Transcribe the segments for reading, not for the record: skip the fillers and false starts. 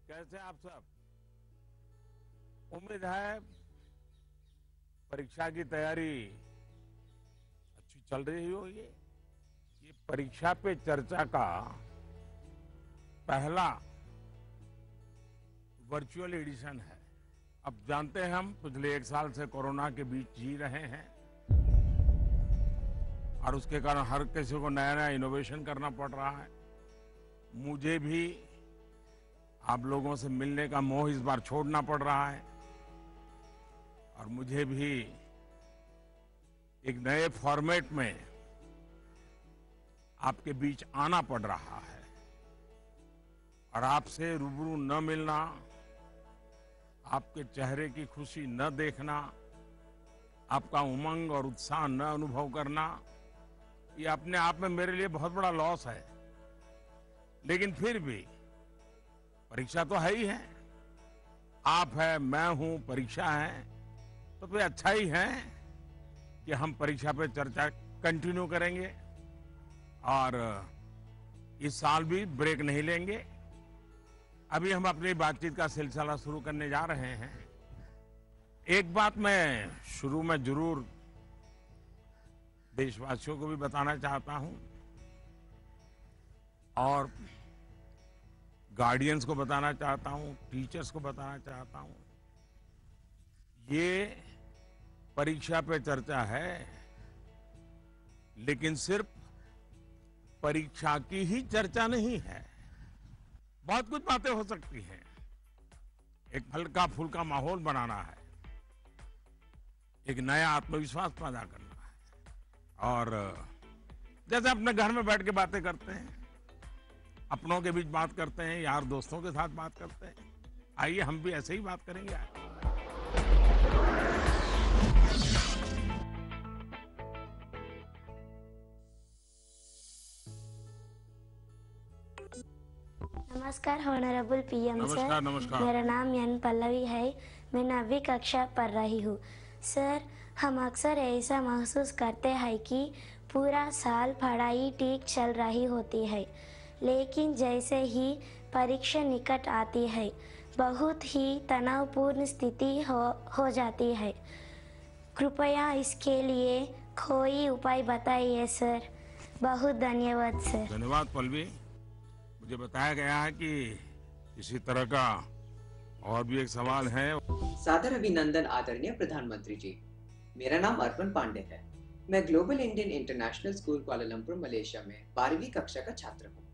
कैसे आप सब? उम्मीद है परीक्षा की तैयारी अच्छी चल रही होगी। ये परीक्षा पे चर्चा का पहला वर्चुअल एडिशन है। अब जानते हैं हम पिछले 1 साल से कोरोना के बीच जी रहे हैं और उसके कारण हर किसी को नया नया इनोवेशन करना पड़ रहा है। मुझे भी आप लोगों से मिलने का मोह इस बार छोड़ना पड़ रहा है और मुझे भी एक नए फॉर्मेट में आपके बीच आना पड़ रहा है और आपसे रूबरू न मिलना, आपके चेहरे की खुशी न देखना, आपका उमंग और उत्साह न अनुभव करना, ये अपने आप में मेरे लिए बहुत बड़ा लॉस है। लेकिन फिर भी परीक्षा तो है ही है। आप है, मैं हूं, परीक्षा है, तो फिर अच्छा ही है कि हम परीक्षा पे चर्चा कंटिन्यू करेंगे और इस साल भी ब्रेक नहीं लेंगे। अभी हम अपनी बातचीत का सिलसिला शुरू करने जा रहे हैं। एक बात मैं शुरू में जरूर देशवासियों को भी बताना चाहता हूं और गार्डियंस को बताना चाहता हूं, टीचर्स को बताना चाहता हूं। ये परीक्षा पे चर्चा है, लेकिन सिर्फ परीक्षा की ही चर्चा नहीं है। बहुत कुछ बातें हो सकती हैं। एक हल्का फुल्का माहौल बनाना है, एक नया आत्मविश्वास पैदा करना है और जैसे अपने घर में बैठ के बातें करते हैं, अपनों के बीच बात करते हैं, यार दोस्तों के साथ बात करते हैं, आइए हम भी ऐसे ही बात करेंगे आज। नमस्कार ऑनरेबल पीएम सर। नमस्कार नमस्कार। मेरा नाम एन पल्लवी है। मैं 9वीं कक्षा पढ़ रही हूँ। सर, हम अक्सर ऐसा महसूस करते हैं कि पूरा साल पढ़ाई ठीक चल रही होती है, लेकिन जैसे ही परीक्षा निकट आती है बहुत ही तनावपूर्ण स्थिति हो जाती है। कृपया इसके लिए कोई उपाय बताइए सर। बहुत धन्यवाद सर। धन्यवाद पल्लवी। मुझे बताया गया है कि इसी तरह का और भी एक सवाल है। सादर अभिनंदन आदरणीय प्रधानमंत्री जी। मेरा नाम अर्पण पांडे है। मैं global Indian international school Kuala Lumpur Malaysia में 12वीं कक्षा का छात्र हूँ।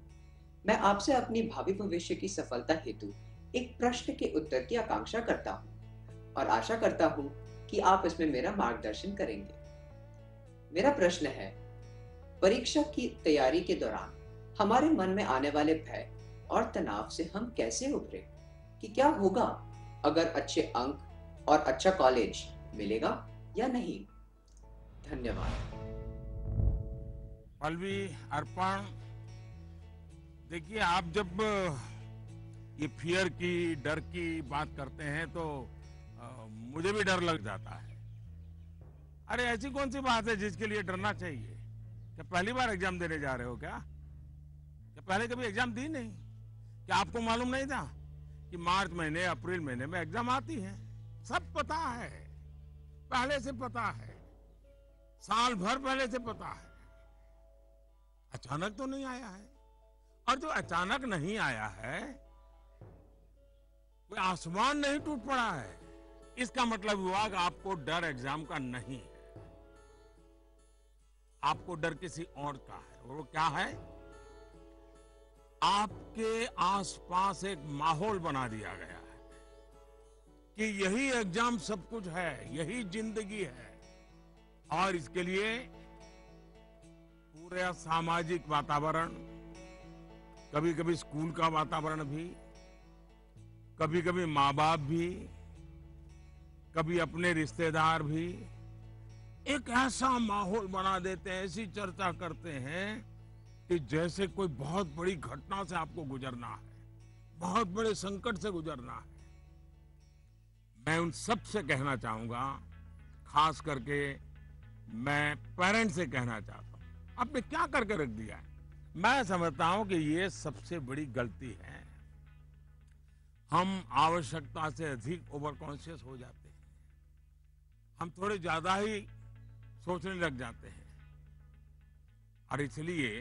मैं आपसे अपनी भावी भविष्य की सफलता हेतु एक प्रश्न के उत्तर की आकांक्षा करता हूँ और आशा करता हूँ कि आप इसमें मेरा मार्गदर्शन करेंगे। मेरा प्रश्न है, परीक्षा की तैयारी के दौरान हमारे मन में आने वाले भय और तनाव से हम कैसे उभरे? कि क्या होगा अगर अच्छे अंक और अच्छा कॉलेज मिलेगा या नहीं? धन्यवाद। पल्लवी, अर्पण, देखिए आप जब ये फियर की, डर की बात करते हैं तो मुझे भी डर लग जाता है। अरे ऐसी कौन सी बात है जिसके लिए डरना चाहिए? क्या पहली बार एग्जाम देने जा रहे हो क्या पहले कभी एग्जाम दी नहीं? क्या आपको मालूम नहीं था कि मार्च महीने, अप्रैल महीने में एग्जाम आती है? सब पता है, पहले से पता है, साल भर पहले से पता है। अचानक तो नहीं आया है। और जो अचानक नहीं आया है, कोई आसमान नहीं टूट पड़ा है। इसका मतलब हुआ कि आपको डर एग्जाम का नहीं है, आपको डर किसी और का है। और वो क्या है? आपके आसपास एक माहौल बना दिया गया है कि यही एग्जाम सब कुछ है, यही जिंदगी है। और इसके लिए पूरा सामाजिक वातावरण, कभी कभी स्कूल का वातावरण भी, कभी कभी माँ बाप भी, कभी अपने रिश्तेदार भी एक ऐसा माहौल बना देते हैं, ऐसी चर्चा करते हैं कि जैसे कोई बहुत बड़ी घटना से आपको गुजरना है, बहुत बड़े संकट से गुजरना है। मैं उन सब से कहना चाहूंगा, खास करके मैं पेरेंट्स से कहना चाहता हूं, आपने क्या करके रख दिया है? मैं समझता हूं कि ये सबसे बड़ी गलती है। हम आवश्यकता से अधिक ओवर कॉन्शियस हो जाते हैं। हम थोड़े ज्यादा ही सोचने लग जाते हैं और इसलिए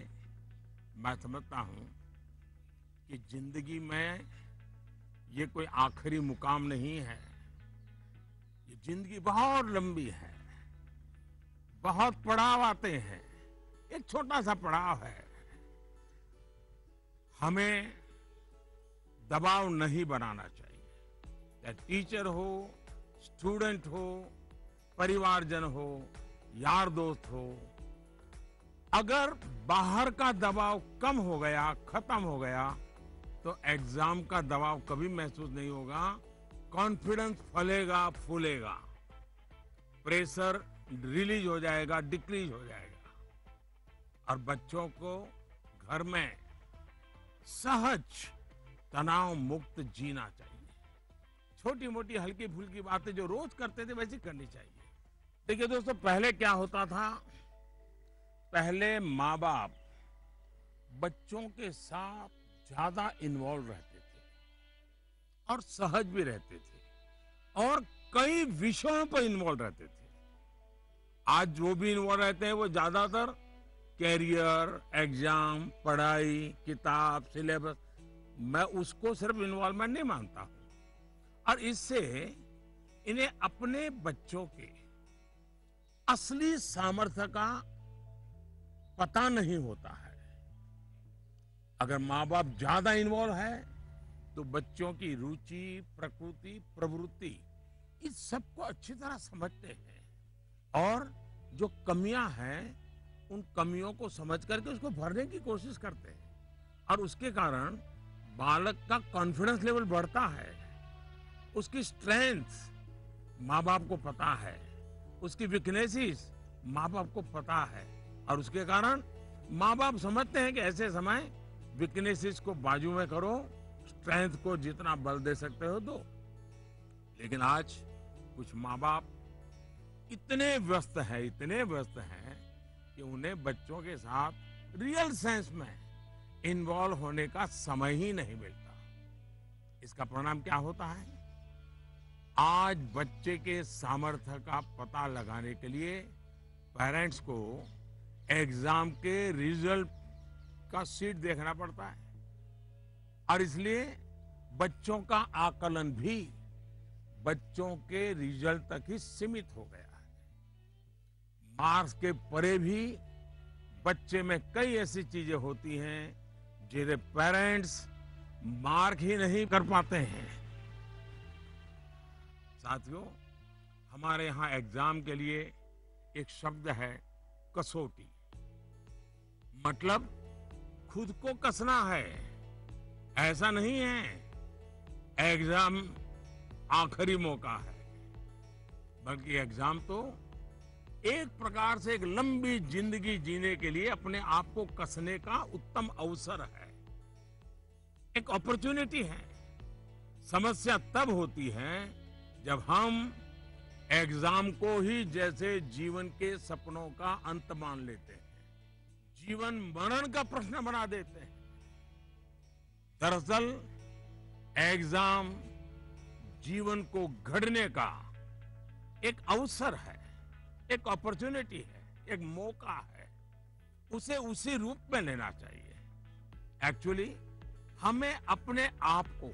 मैं समझता हूं कि जिंदगी में ये कोई आखिरी मुकाम नहीं है। ये जिंदगी बहुत लंबी है, बहुत पड़ाव आते हैं। एक छोटा सा पड़ाव है। हमें दबाव नहीं बनाना चाहिए। चाहे टीचर हो, स्टूडेंट हो, परिवारजन हो, यार दोस्त हो, अगर बाहर का दबाव कम हो गया, खत्म हो गया, तो एग्जाम का दबाव कभी महसूस नहीं होगा। कॉन्फिडेंस फलेगा, फूलेगा, प्रेशर रिलीज हो जाएगा, डिक्रीज हो जाएगा और बच्चों को घर में सहज तनाव मुक्त जीना चाहिए। छोटी मोटी हल्की फुल्की बातें जो रोज करते थे वैसी करनी चाहिए। देखिए दोस्तों, पहले क्या होता था? पहले माँ बाप बच्चों के साथ ज्यादा इन्वॉल्व रहते थे और सहज भी रहते थे और कई विषयों पर इन्वॉल्व रहते थे। आज जो भी इन्वॉल्व रहते हैं वो ज्यादातर कैरियर, एग्जाम, पढ़ाई, किताब, सिलेबस, मैं उसको सिर्फ इन्वॉल्वमेंट नहीं मानता हूं। और इससे इन्हें अपने बच्चों के असली सामर्थ्य का पता नहीं होता है। अगर माँ बाप ज्यादा इन्वॉल्व है तो बच्चों की रुचि, प्रकृति, प्रवृत्ति इस सबको अच्छी तरह समझते हैं और जो कमियां हैं उन कमियों को समझ करके उसको भरने की कोशिश करते हैं और उसके कारण बालक का कॉन्फिडेंस लेवल बढ़ता है। उसकी स्ट्रेंथ माँ बाप को पता है, उसकी वीकनेसेस माँ बाप को पता है और उसके कारण माँ बाप समझते हैं कि ऐसे समय वीकनेसेस को बाजू में करो, स्ट्रेंथ को जितना बल दे सकते हो दो। लेकिन आज कुछ माँ बाप इतने व्यस्त हैं कि उन्हें बच्चों के साथ रियल सेंस में इन्वॉल्व होने का समय ही नहीं मिलता। इसका परिणाम क्या होता है? आज बच्चे के सामर्थ्य का पता लगाने के लिए पेरेंट्स को एग्जाम के रिजल्ट का शीट देखना पड़ता है और इसलिए बच्चों का आकलन भी बच्चों के रिजल्ट तक ही सीमित हो गया है। मार्क्स के परे भी बच्चे में कई ऐसी चीजें होती हैं जिन्हें पेरेंट्स मार्क ही नहीं कर पाते हैं। साथियों, हमारे यहाँ एग्जाम के लिए एक शब्द है कसौटी। मतलब खुद को कसना है, ऐसा नहीं है एग्जाम आखिरी मौका है, बल्कि एग्जाम तो एक प्रकार से एक लंबी जिंदगी जीने के लिए अपने आप को कसने का उत्तम अवसर है, एक अपॉर्चुनिटी है। समस्या तब होती है जब हम एग्जाम को ही जैसे जीवन के सपनों का अंत मान लेते हैं, जीवन मरण का प्रश्न बना देते हैं। दरअसल एग्जाम जीवन को घड़ने का एक अवसर है, एक अपॉर्चुनिटी है, एक मौका है। उसे उसी रूप में लेना चाहिए। एक्चुअली हमें अपने आप को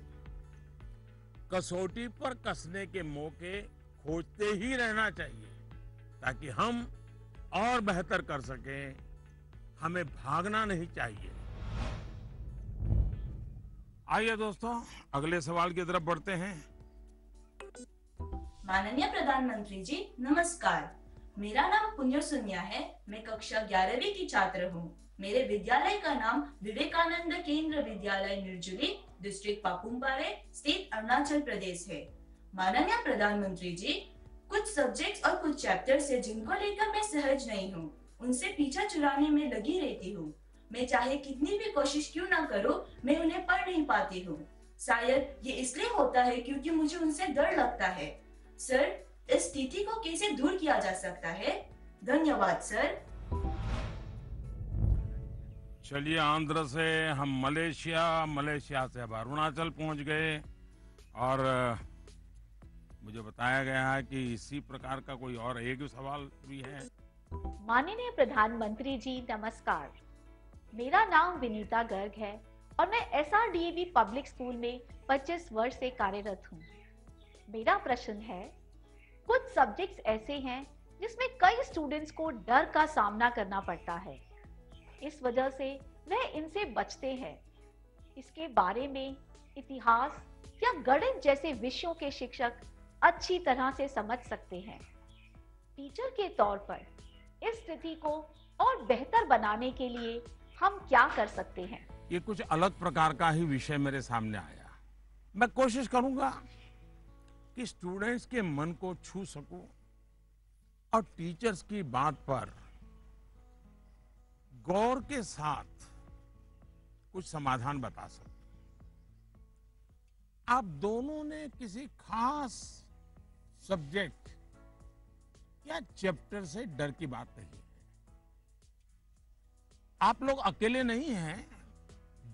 कसौटी पर कसने के मौके खोजते ही रहना चाहिए ताकि हम और बेहतर कर सकें। हमें भागना नहीं चाहिए। आइए दोस्तों, अगले सवाल की तरफ बढ़ते हैं। माननीय प्रधानमंत्री जी नमस्कार। मेरा नाम पुण्य सुन्या है। मैं कक्षा 11वीं की छात्र हूँ। मेरे विद्यालय का नाम विवेकानंद केंद्र विद्यालय निर्जुली, डिस्ट्रिक्ट पापुमपारे, स्टेट अरुणाचल प्रदेश है। माननीय प्रधानमंत्री जी, कुछ सब्जेक्ट्स और कुछ चैप्टर्स है जिनको लेकर मैं सहज नहीं हूँ, उनसे पीछा चुराने में लगी रहती हूँ। मैं चाहे कितनी भी कोशिश क्यों ना करूँ, मैं उन्हें पढ़ नहीं पाती हूँ। शायद ये इसलिए होता है क्योंकि मुझे उनसे डर लगता है। सर, इस स्थिति को कैसे दूर किया जा सकता है? धन्यवाद सर। चलिए, आंध्र से हम मलेशिया, मलेशिया से अब अरुणाचल पहुंच गए। और मुझे बताया गया है कि इसी प्रकार का कोई और एक सवाल भी है। माननीय प्रधानमंत्री जी नमस्कार। मेरा नाम विनीता गर्ग है और मैं SRDAV पब्लिक स्कूल में 25 वर्ष से कार्यरत हूँ। मेरा प्रश्न है, कुछ सब्जेक्ट्स ऐसे हैं जिसमें कई स्टूडेंट्स को डर का सामना करना पड़ता है। इस वजह से वह इनसे बचते हैं। इसके बारे में इतिहास या गणित जैसे विषयों के शिक्षक अच्छी तरह से समझ सकते हैं। टीचर के तौर पर इस स्थिति को और बेहतर बनाने के लिए हम क्या कर सकते हैं? ये कुछ अलग प्रकार का ही विषय मेरे सामने आया। मैं कोशिश करूंगा कि स्टूडेंट्स के मन को छू सकूं और टीचर्स की बात पर गौर के साथ कुछ समाधान बता सकूं। आप दोनों ने किसी खास सब्जेक्ट या चैप्टर से डर की बात कही है। आप लोग अकेले नहीं हैं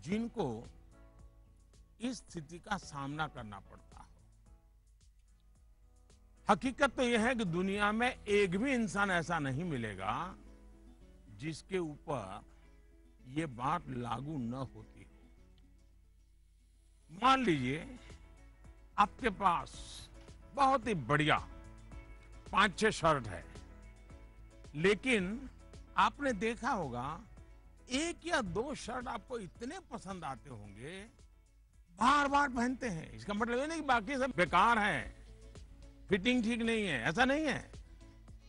जिनको इस स्थिति का सामना करना पड़ता हो। हकीकत तो यह है कि दुनिया में एक भी इंसान ऐसा नहीं मिलेगा जिसके ऊपर ये बात लागू न होती हो। मान लीजिए आपके पास बहुत ही बढ़िया 5-6 शर्ट है, लेकिन आपने देखा होगा 1 या 2 शर्ट आपको इतने पसंद आते होंगे, बार बार पहनते हैं। इसका मतलब ये नहीं कि बाकी सब बेकार हैं, फिटिंग ठीक नहीं है, ऐसा नहीं है।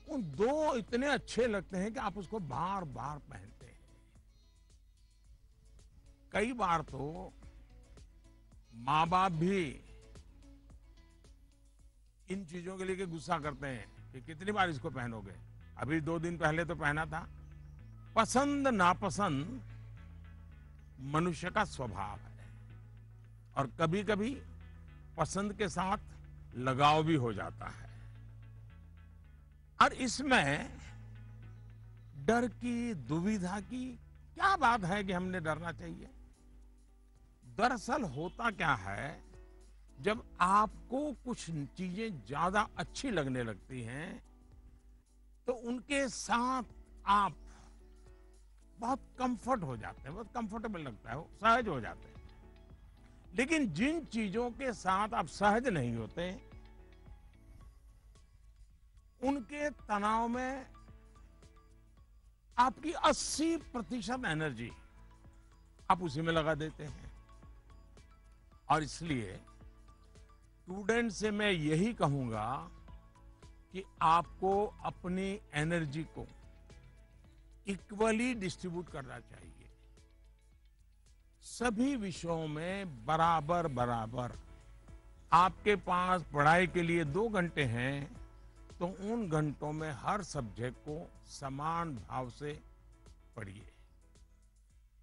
उन 2 इतने अच्छे लगते हैं कि आप उसको बार बार पहनते हैं। कई बार तो माँ बाप भी इन चीजों के लिए गुस्सा करते हैं कि कितनी बार इसको पहनोगे, अभी 2 दिन पहले तो पहना था। पसंद नापसंद मनुष्य का स्वभाव है और कभी कभी पसंद के साथ लगाव भी हो जाता है। और इसमें डर की, दुविधा की क्या बात है कि हमने डरना चाहिए? दरअसल होता क्या है, जब आपको कुछ चीजें ज्यादा अच्छी लगने लगती हैं तो उनके साथ आप बहुत कंफर्ट हो जाते हैं, बहुत कंफर्टेबल लगता है, सहज हो जाते हैं। लेकिन जिन चीजों के साथ आप सहज नहीं होते, उनके तनाव में आपकी 80% एनर्जी आप उसी में लगा देते हैं। और इसलिए स्टूडेंट से मैं यही कहूंगा कि आपको अपनी एनर्जी को इक्वली डिस्ट्रीब्यूट करना चाहिए। सभी विषयों में बराबर बराबर। आपके पास पढ़ाई के लिए 2 घंटे हैं तो उन घंटों में हर सब्जेक्ट को समान भाव से पढ़िए।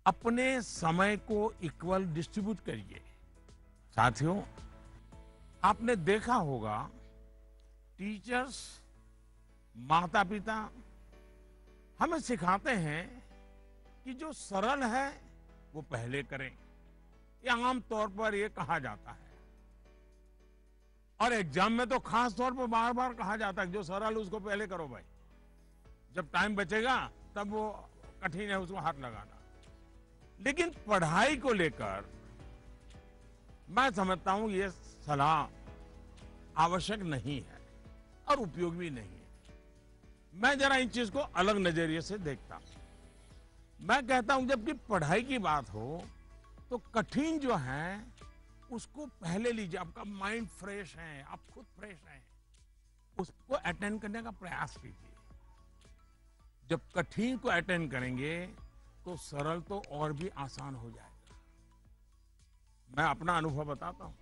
अपने समय को इक्वल डिस्ट्रीब्यूट करिए। साथियों, आपने देखा होगा टीचर्स, माता पिता हमें सिखाते हैं कि जो सरल है वो पहले करें। ये आम तौर पर ये कहा जाता है और एग्जाम में तो खास तौर पर बार बार कहा जाता है कि जो सरल उसको पहले करो भाई, जब टाइम बचेगा तब वो कठिन है उसको हाथ लगाना। लेकिन पढ़ाई को लेकर मैं समझता हूं ये सलाह आवश्यक नहीं है और उपयोगी भी नहीं है। मैं जरा इन चीज को अलग नजरिए से देखता हूं। मैं कहता हूं जबकि पढ़ाई की बात हो तो कठिन जो है उसको पहले लीजिए। आपका माइंड फ्रेश है, आप खुद फ्रेश हैं, उसको अटेंड करने का प्रयास कीजिए। जब कठिन को अटेंड करेंगे तो सरल तो और भी आसान हो जाएगा। मैं अपना अनुभव बताता हूं।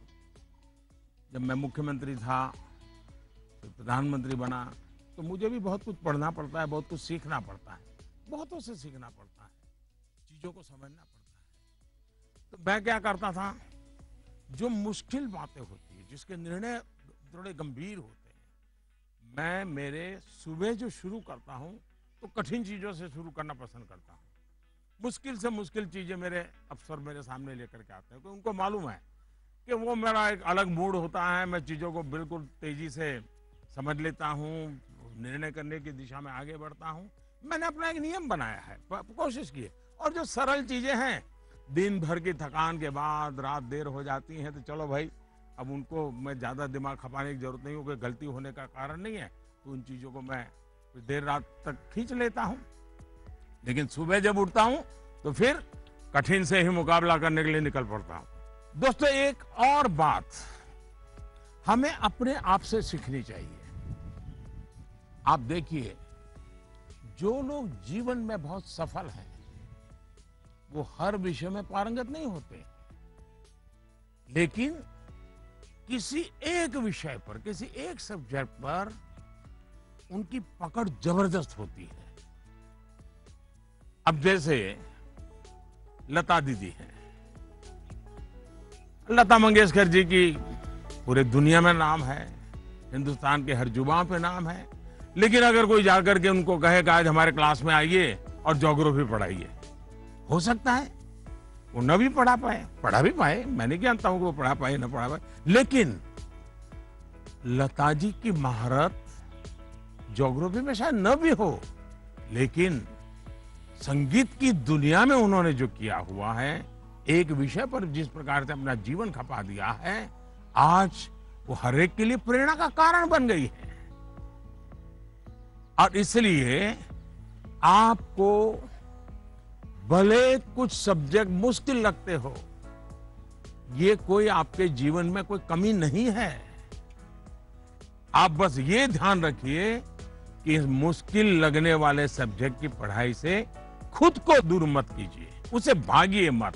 जब मैं मुख्यमंत्री था, फिर प्रधानमंत्री बना, तो मुझे भी बहुत कुछ पढ़ना पड़ता है, बहुत कुछ सीखना पड़ता है, बहुतों से सीखना पड़ता है, चीजों को समझना पड़ता है। तो मैं क्या करता था, जो मुश्किल बातें होती है, जिसके निर्णय थोड़े गंभीर होते हैं, मैं मेरे सुबह जो शुरू करता हूं तो कठिन चीजों से शुरू करना पसंद करता हूं। मुश्किल से मुश्किल चीजें मेरे अफसर मेरे सामने लेकर के आते हैं, क्योंकि उनको मालूम है कि वो मेरा एक अलग मूड होता है, मैं चीज़ों को बिल्कुल तेजी से समझ लेता हूँ, निर्णय करने की दिशा में आगे बढ़ता हूँ। मैंने अपना एक नियम बनाया है, कोशिश की है। और जो सरल चीजें हैं, दिन भर की थकान के बाद रात देर हो जाती है, तो चलो भाई अब उनको मैं ज्यादा दिमाग खपाने की जरूरत नहीं हो, कोई गलती होने का कारण नहीं है, तो उन चीजों को मैं देर रात तक खींच लेता हूँ। लेकिन सुबह जब उठता हूँ तो फिर कठिन से ही मुकाबला करने के लिए निकल पड़ता हूँ। दोस्तों, एक और बात हमें अपने आप से सीखनी चाहिए। आप देखिए, जो लोग जीवन में बहुत सफल हैं, वो हर विषय में पारंगत नहीं होते, लेकिन किसी एक विषय पर, किसी एक सब्जेक्ट पर उनकी पकड़ जबरदस्त होती है। अब जैसे लता दीदी हैं, लता मंगेशकर जी की पूरे दुनिया में नाम है, हिंदुस्तान के हर जुबान पे नाम है, लेकिन अगर कोई जाकर के उनको कहे कि आज हमारे क्लास में आइए और ज्योग्राफी पढ़ाइए, हो सकता है वो न भी पढ़ा पाए, पढ़ा भी पाए, मैं नहीं जानता हूं कि वो पढ़ा पाए न पढ़ा पाए, लेकिन लता जी की महारत ज्योग्राफी में शायद न भी हो, लेकिन संगीत की दुनिया में उन्होंने जो किया हुआ है, एक विषय पर जिस प्रकार से अपना जीवन खपा दिया है, आज वो हर एक के लिए प्रेरणा का कारण बन गई है। और इसलिए आपको भले कुछ सब्जेक्ट मुश्किल लगते हो, ये कोई आपके जीवन में कोई कमी नहीं है। आप बस ये ध्यान रखिए कि इस मुश्किल लगने वाले सब्जेक्ट की पढ़ाई से खुद को दूर मत कीजिए, उसे भागिए मत।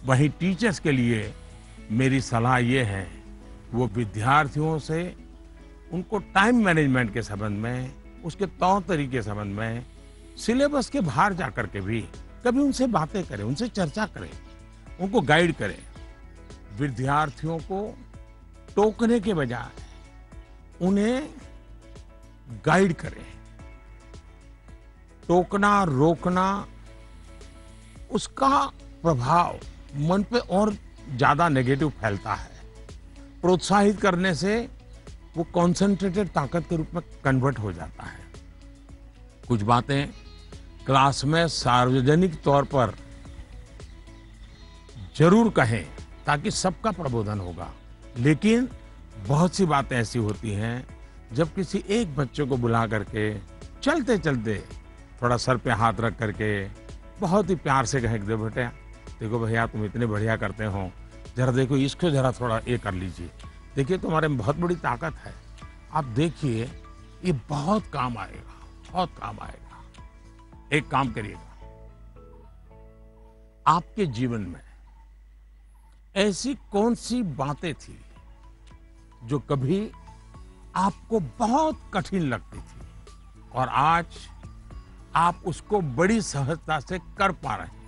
वहीं टीचर्स के लिए मेरी सलाह ये है, वो विद्यार्थियों से उनको टाइम मैनेजमेंट के संबंध में, उसके तौर तरीके के संबंध में, सिलेबस के बाहर जाकर के भी कभी उनसे बातें करें, उनसे चर्चा करें, उनको गाइड करें। विद्यार्थियों को टोकने के बजाय उन्हें गाइड करें। टोकना, रोकना, उसका प्रभाव मन पे और ज्यादा नेगेटिव फैलता है। प्रोत्साहित करने से वो कॉन्सेंट्रेटेड ताकत के रूप में कन्वर्ट हो जाता है। कुछ बातें क्लास में सार्वजनिक तौर पर जरूर कहें ताकि सबका प्रबोधन होगा, लेकिन बहुत सी बातें ऐसी होती हैं जब किसी एक बच्चे को बुला करके चलते चलते थोड़ा सर पे हाथ रख करके बहुत ही प्यार से कहें, बेटा देखो भैया तुम इतने बढ़िया करते हो, जरा देखो इसको जरा थोड़ा ये कर लीजिए, देखिए तुम्हारे में बहुत बड़ी ताकत है, आप देखिए ये बहुत काम आएगा, बहुत काम आएगा। एक काम करिएगा, आपके जीवन में ऐसी कौन सी बातें थी जो कभी आपको बहुत कठिन लगती थी और आज आप उसको बड़ी सहजता से कर पा रहे हैं?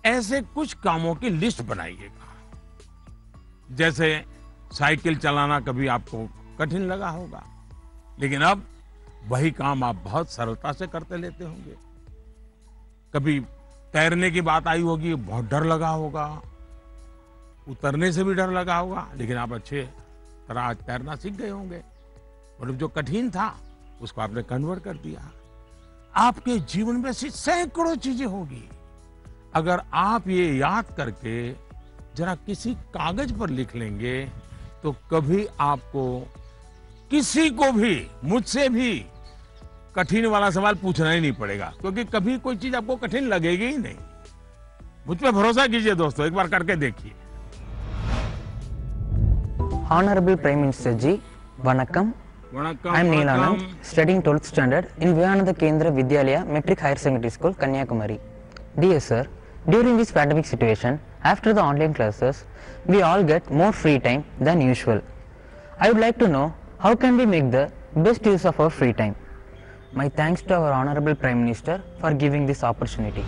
ऐसे कुछ कामों की लिस्ट बनाइएगा। जैसे साइकिल चलाना कभी आपको कठिन लगा होगा, लेकिन अब वही काम आप बहुत सरलता से करते लेते होंगे। कभी तैरने की बात आई होगी, बहुत डर लगा होगा, उतरने से भी डर लगा होगा, लेकिन आप अच्छे तरह आज तैरना सीख गए होंगे। मतलब जो कठिन था उसको आपने कन्वर्ट कर दिया। आपके जीवन में ऐसी सैकड़ों चीजें होगी, अगर आप ये याद करके जरा किसी कागज पर लिख लेंगे तो कभी आपको किसी को भी, मुझसे भी कठिन वाला सवाल पूछना ही नहीं पड़ेगा, क्योंकि कभी कोई चीज आपको कठिन लगेगी ही नहीं। मुझ पे भरोसा कीजिए दोस्तों, एक बार करके देखिए। Honorable Prime Minister Ji, Vanakkam. I am Neelanand, studying 12th standard in Vivekananda Kendra Vidyalaya Metric Higher Secondary School, Kanyakumari. Dear sir, during this pandemic situation, after the online classes, we all get more free time than usual. I would like to know how can we make the best use of our free time. My thanks to our Honorable Prime Minister for giving this opportunity.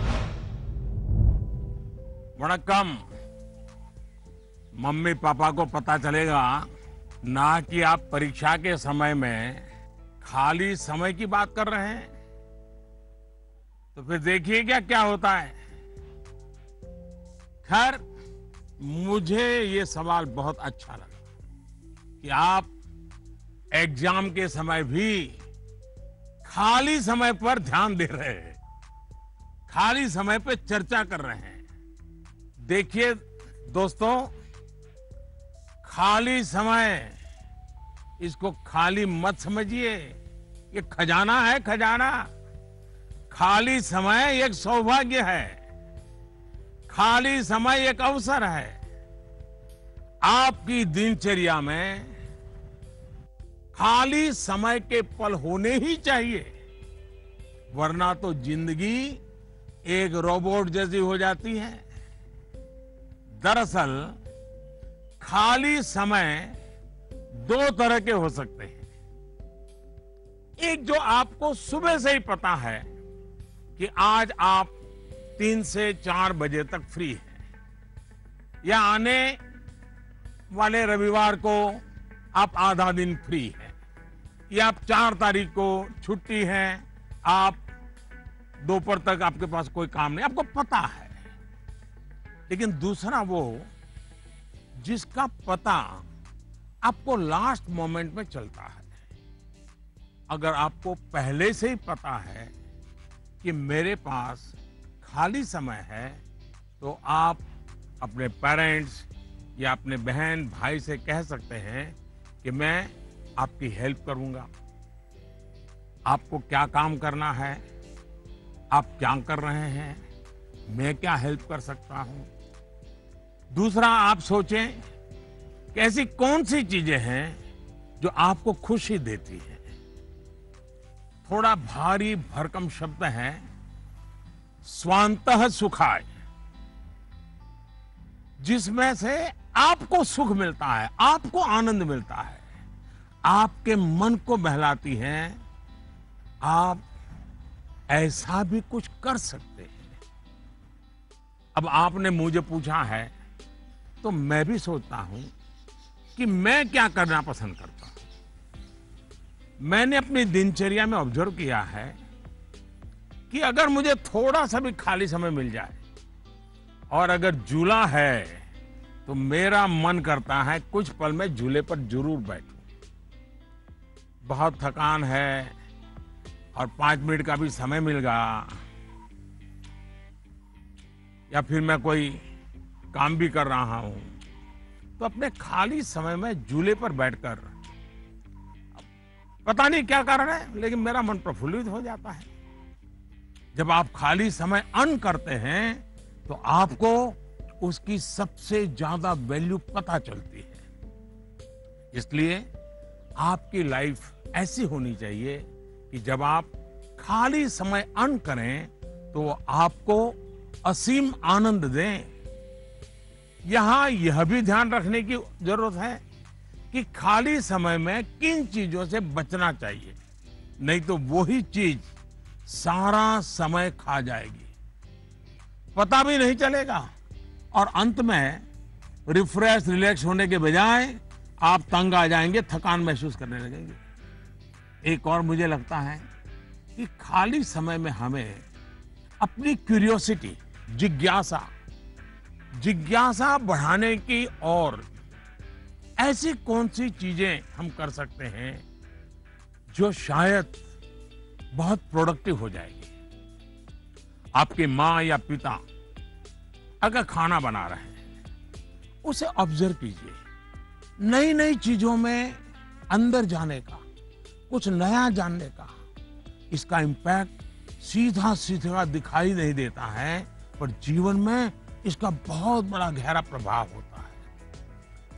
वणक्कम। Mummy papa को पता चलेगा ना कि आप परीक्षा के समय में खाली समय की बात कर रहे हैं, तो फिर देखिए क्या क्या होता है। खैर, मुझे ये सवाल बहुत अच्छा लगा कि आप एग्जाम के समय भी खाली समय पर ध्यान दे रहे हैं, खाली समय पे चर्चा कर रहे हैं। देखिए दोस्तों, खाली समय, इसको खाली मत समझिए, ये खजाना है, खजाना। खाली समय एक सौभाग्य है, खाली समय एक अवसर है। आपकी दिनचर्या में खाली समय के पल होने ही चाहिए, वरना तो जिंदगी एक रोबोट जैसी हो जाती है। दरअसल खाली समय दो तरह के हो सकते हैं। एक जो आपको सुबह से ही पता है कि आज आप 3 से 4 बजे तक फ्री हैं, या आने वाले रविवार को आप आधा दिन फ्री हैं, या आप 4 तारीख को छुट्टी है, आप दोपहर तक आपके पास कोई काम नहीं, आपको पता है। लेकिन दूसरा वो जिसका पता आपको लास्ट मोमेंट में चलता है। अगर आपको पहले से ही पता है कि मेरे पास खाली समय है, तो आप अपने पेरेंट्स या अपने बहन भाई से कह सकते हैं कि मैं आपकी हेल्प करूंगा। आपको क्या काम करना है, आप क्या कर रहे हैं, मैं क्या हेल्प कर सकता हूं। दूसरा, आप सोचें कि ऐसी कौन सी चीजें हैं जो आपको खुशी देती है। थोड़ा भारी भरकम शब्द है, स्वांतः सुखाय, जिसमें से आपको सुख मिलता है, आपको आनंद मिलता है, आपके मन को बहलाती है। आप ऐसा भी कुछ कर सकते हैं। अब आपने मुझे पूछा है तो मैं भी सोचता हूं कि मैं क्या करना पसंद करता हूं। मैंने अपनी दिनचर्या में ऑब्जर्व किया है कि अगर मुझे थोड़ा सा भी खाली समय मिल जाए और अगर झूला है तो मेरा मन करता है कुछ पल में झूले पर जरूर बैठूं। बहुत थकान है और 5 मिनट का भी समय मिल गया, या फिर मैं कोई काम भी कर रहा हूं, तो अपने खाली समय में झूले पर बैठकर, पता नहीं क्या कारण है, लेकिन मेरा मन प्रफुल्लित हो जाता है। जब आप खाली समय अर्न करते हैं तो आपको उसकी सबसे ज्यादा वैल्यू पता चलती है। इसलिए आपकी लाइफ ऐसी होनी चाहिए कि जब आप खाली समय अर्न करें तो आपको असीम आनंद दें। यहां यह भी ध्यान रखने की जरूरत है कि खाली समय में किन चीजों से बचना चाहिए, नहीं तो वही चीज सारा समय खा जाएगी, पता भी नहीं चलेगा, और अंत में रिफ्रेश रिलैक्स होने के बजाय आप तंग आ जाएंगे, थकान महसूस करने लगेंगे। एक और मुझे लगता है कि खाली समय में हमें अपनी क्यूरियोसिटी, जिज्ञासा बढ़ाने की और ऐसी कौन सी चीजें हम कर सकते हैं जो शायद बहुत प्रोडक्टिव हो जाएगी। आपके माँ या पिता अगर खाना बना रहे हैं, उसे ऑब्जर्व कीजिए। नई नई चीजों में अंदर जाने का, कुछ नया जानने का, इसका इम्पैक्ट सीधा सीधा दिखाई नहीं देता है, पर जीवन में इसका बहुत बड़ा गहरा प्रभाव होता है।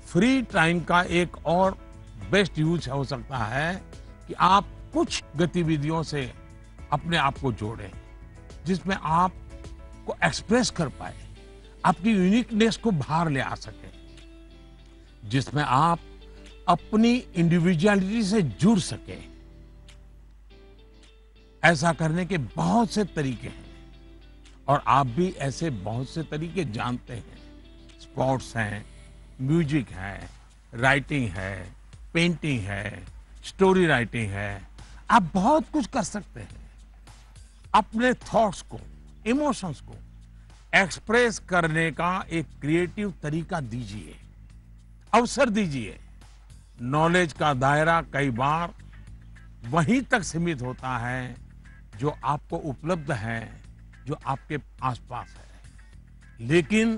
फ्री टाइम का एक और बेस्ट यूज हो सकता है कि आप कुछ गतिविधियों से अपने आप को जोड़ें, जिसमें आप को एक्सप्रेस कर पाए, आपकी यूनिकनेस को बाहर ले आ सके, जिसमें आप अपनी इंडिविजुअलिटी से जुड़ सके। ऐसा करने के बहुत से तरीके हैं और आप भी ऐसे बहुत से तरीके जानते हैं। स्पोर्ट्स हैं, म्यूजिक है, राइटिंग है, पेंटिंग है, स्टोरी राइटिंग है। आप बहुत कुछ कर सकते हैं। अपने थॉट्स को, इमोशंस को एक्सप्रेस करने का एक क्रिएटिव तरीका दीजिए, अवसर दीजिए। नॉलेज का दायरा कई बार वहीं तक सीमित होता है जो आपको उपलब्ध है, जो आपके आसपास है। लेकिन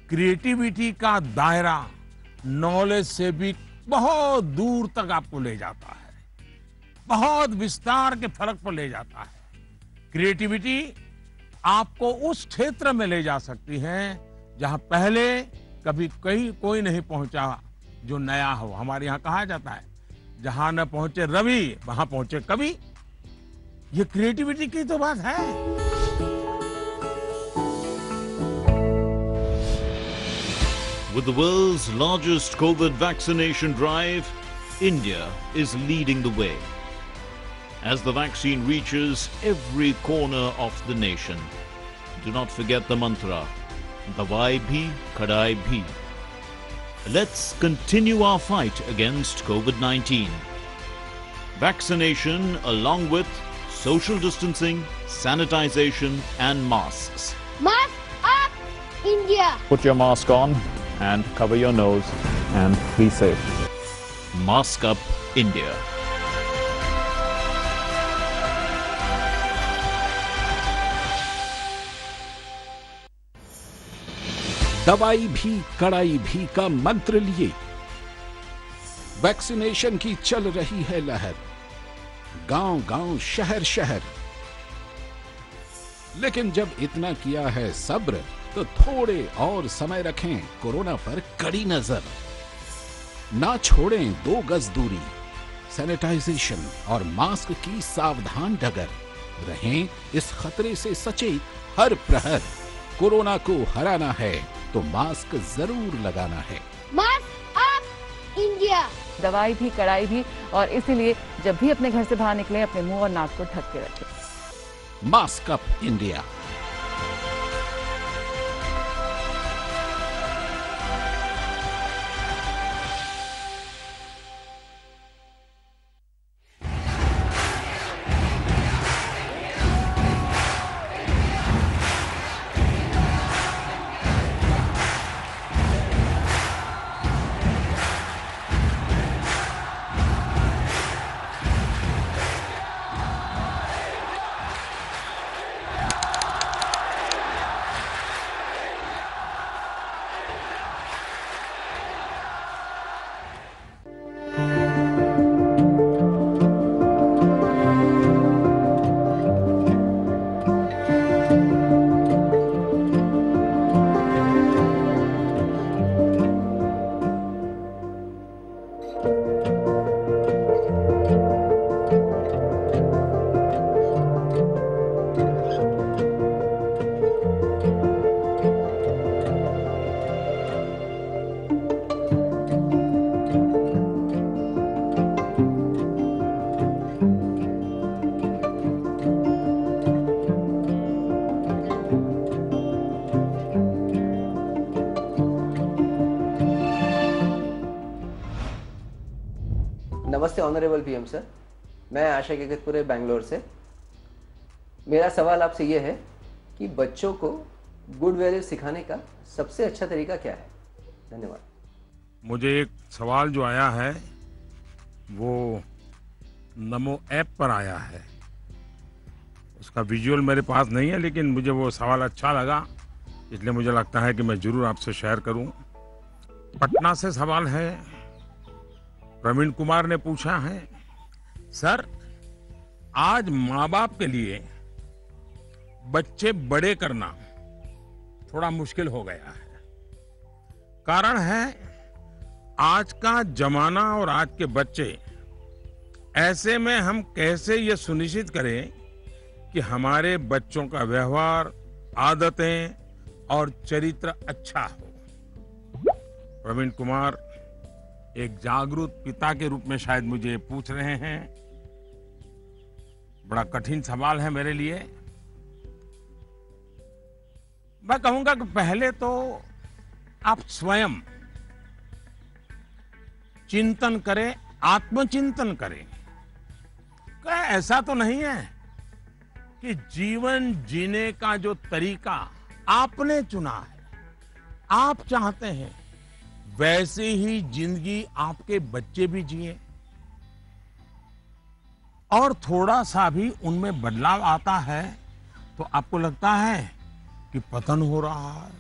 क्रिएटिविटी का दायरा नॉलेज से भी बहुत दूर तक आपको ले जाता है, बहुत विस्तार के फलक पर ले जाता है। क्रिएटिविटी आपको उस क्षेत्र में ले जा सकती है जहां पहले कभी कोई नहीं पहुंचा, जो नया हो। हमारे यहाँ कहा जाता है, जहां न पहुंचे रवि वहां पहुंचे कवि। ये क्रिएटिविटी की तो बात है। With the world's largest COVID vaccination drive, India is leading the way. As the vaccine reaches every corner of the nation, do not forget the mantra, Dawai bhi, Kadai bhi. Let's continue our fight against COVID-19. Vaccination along with social distancing, sanitization and masks. Mask up, India! Put your mask on and cover your nose and be safe. Mask up, India. दवाई भी कड़ाई भी का मंत्र लिए vaccination की चल रही है लहर, गांव गांव शहर शहर। लेकिन जब इतना किया है सब्र, तो थोड़े और समय रखें कोरोना पर कड़ी नजर। ना छोड़ें 2 गज दूरी, सैनिटाइजेशन और मास्क की सावधान डगर। रहें इस खतरे से सचेत हर प्रहर। कोरोना को हराना है तो मास्क जरूर लगाना है। Mask up, India! दवाई भी कड़ाई भी, और इसीलिए जब भी अपने घर से बाहर निकले अपने मुंह और नाक को ढक के रखें। Mask up, India. नमस्ते ऑनरेबल पीएम सर, मैं आशा केकतपुरे बैंगलोर से। मेरा सवाल आपसे ये है कि बच्चों को गुड वैल्यू सिखाने का सबसे अच्छा तरीका क्या है? धन्यवाद। मुझे एक सवाल जो आया है वो नमो ऐप पर आया है। उसका विजुअल मेरे पास नहीं है, लेकिन मुझे वो सवाल अच्छा लगा, इसलिए मुझे लगता है कि मैं जरूर आपसे शेयर करूं। पटना से सवाल है, प्रवीण कुमार ने पूछा है, सर आज माँ बाप के लिए बच्चे बड़े करना थोड़ा मुश्किल हो गया है। कारण है आज का जमाना और आज के बच्चे। ऐसे में हम कैसे ये सुनिश्चित करें कि हमारे बच्चों का व्यवहार, आदतें और चरित्र अच्छा हो। प्रवीण कुमार एक जागरूक पिता के रूप में शायद मुझे पूछ रहे हैं। बड़ा कठिन सवाल है मेरे लिए। मैं कहूंगा कि पहले तो आप स्वयं चिंतन करें, आत्मचिंतन करें। क्या ऐसा तो नहीं है कि जीवन जीने का जो तरीका आपने चुना है, आप चाहते हैं वैसे ही जिंदगी आपके बच्चे भी जिए और थोड़ा सा भी उनमें बदलाव आता है तो आपको लगता है कि पतन हो रहा है,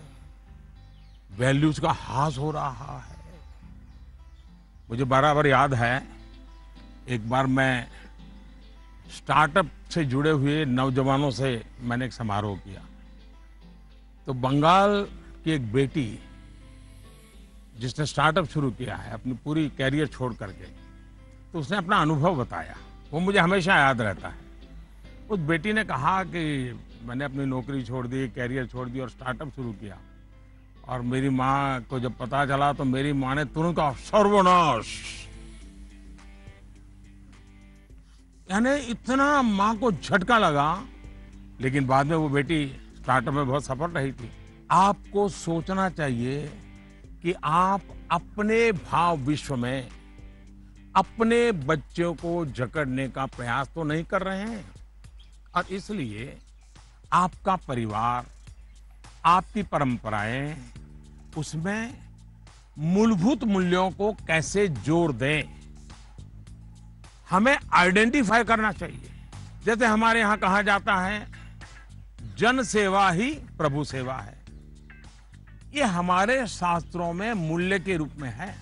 वैल्यूज का ह्रास हो रहा है। मुझे बराबर याद है, एक बार मैं स्टार्टअप से जुड़े हुए नौजवानों से मैंने एक समारोह किया, तो बंगाल की एक बेटी जिसने स्टार्टअप शुरू किया है अपनी पूरी कैरियर छोड़ करके, तो उसने अपना अनुभव बताया, वो मुझे हमेशा याद रहता है। उस बेटी ने कहा कि मैंने अपनी नौकरी छोड़ दी, कैरियर छोड़ दी और स्टार्टअप शुरू किया, और मेरी माँ को जब पता चला तो मेरी माँ ने तुरंत कहा सर्वनाश। यानी इतना माँ को झटका लगा, लेकिन बाद में वो बेटी स्टार्टअप में बहुत सफल रही थी। आपको सोचना चाहिए कि आप अपने भाव विश्व में अपने बच्चों को जकड़ने का प्रयास तो नहीं कर रहे हैं, और इसलिए आपका परिवार, आपकी परंपराएं, उसमें मूलभूत मूल्यों को कैसे जोड़ दें, हमें आइडेंटिफाई करना चाहिए। जैसे हमारे यहां कहा जाता है जन सेवा ही प्रभु सेवा है, ये हमारे शास्त्रों में मूल्य के रूप में है।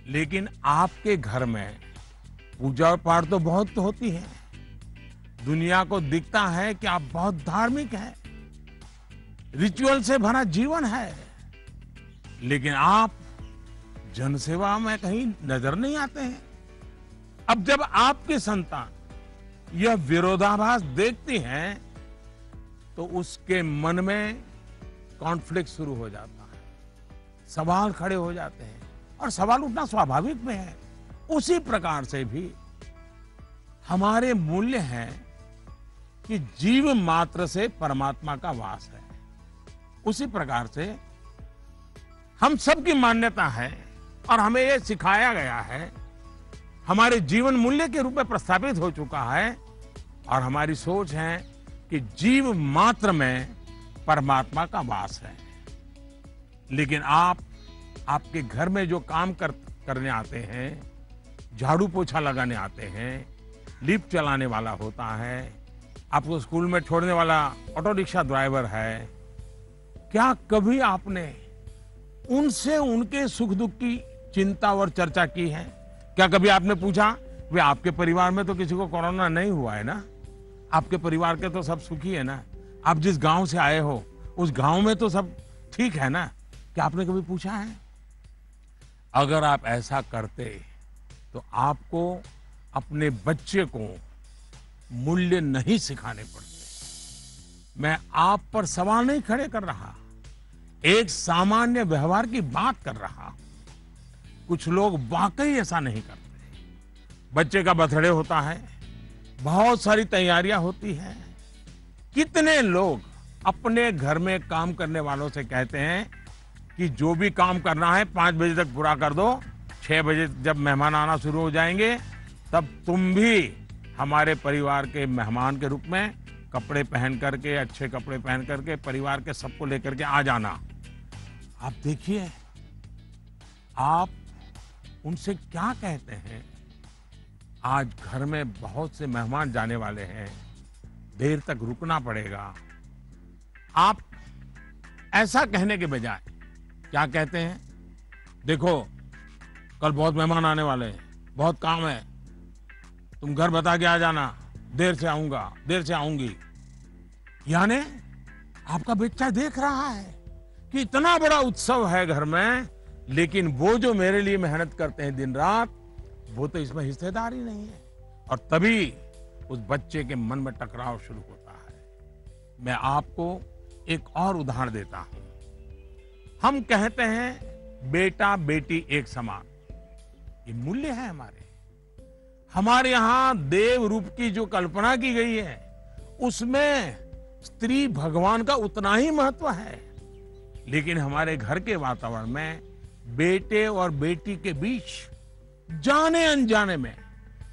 लेकिन आपके घर में पूजा पाठ तो बहुत होती है, दुनिया को दिखता है कि आप बहुत धार्मिक हैं, रिचुअल से भरा जीवन है, लेकिन आप जनसेवा में कहीं नजर नहीं आते हैं। अब जब आपकी संतान यह विरोधाभास देखती हैं तो उसके मन में कॉन्फ्लिक्ट शुरू हो जाता है, सवाल खड़े हो जाते हैं, और सवाल उठना स्वाभाविक में है। उसी प्रकार से भी हमारे मूल्य हैं कि जीव मात्र से परमात्मा का वास है। उसी प्रकार से हम सबकी मान्यता है और हमें यह सिखाया गया है, हमारे जीवन मूल्य के रूप में प्रस्थापित हो चुका है, और हमारी सोच है कि जीव मात्र में परमात्मा का वास है। लेकिन आपके घर में जो काम करने आते हैं, झाड़ू पोछा लगाने आते हैं, लिफ्ट चलाने वाला होता है, आपको स्कूल में छोड़ने वाला ऑटो रिक्शा ड्राइवर है, क्या कभी आपने उनसे उनके सुख दुख की चिंता और चर्चा की है? क्या कभी आपने पूछा वे आपके परिवार में तो किसी को कोरोना नहीं हुआ है ना, आपके परिवार के तो सब सुखी है ना, आप जिस गांव से आए हो उस गांव में तो सब ठीक है ना? क्या आपने कभी पूछा है? अगर आप ऐसा करते तो आपको अपने बच्चे को मूल्य नहीं सिखाने पड़ते। मैं आप पर सवाल नहीं खड़े कर रहा, एक सामान्य व्यवहार की बात कर रहा। कुछ लोग वाकई ऐसा नहीं करते। बच्चे का बर्थडे होता है, बहुत सारी तैयारियां होती हैं। कितने लोग अपने घर में काम करने वालों से कहते हैं कि जो भी काम करना है 5 बजे तक पूरा कर दो, 6 बजे जब मेहमान आना शुरू हो जाएंगे तब तुम भी हमारे परिवार के मेहमान के रूप में कपड़े पहन करके, अच्छे कपड़े पहन करके परिवार के सबको लेकर के आ जाना। आप देखिए आप उनसे क्या कहते हैं। आज घर में बहुत से मेहमान जाने वाले हैं, देर तक रुकना पड़ेगा। आप ऐसा कहने के बजाय क्या कहते हैं, देखो कल बहुत मेहमान आने वाले हैं, बहुत काम है, तुम घर बता के आ जाना, देर से आऊंगा, देर से आऊंगी। यानी आपका बच्चा देख रहा है कि इतना बड़ा उत्सव है घर में, लेकिन वो जो मेरे लिए मेहनत करते हैं दिन रात, वो तो इसमें हिस्सेदार ही नहीं है। और तभी उस बच्चे के मन में टकराव शुरू होता है। मैं आपको एक और उदाहरण देता हूं। हम कहते हैं बेटा बेटी एक समान, ये मूल्य है हमारे यहां देव रूप की जो कल्पना की गई है उसमें स्त्री भगवान का उतना ही महत्व है। लेकिन हमारे घर के वातावरण में बेटे और बेटी के बीच जाने अनजाने में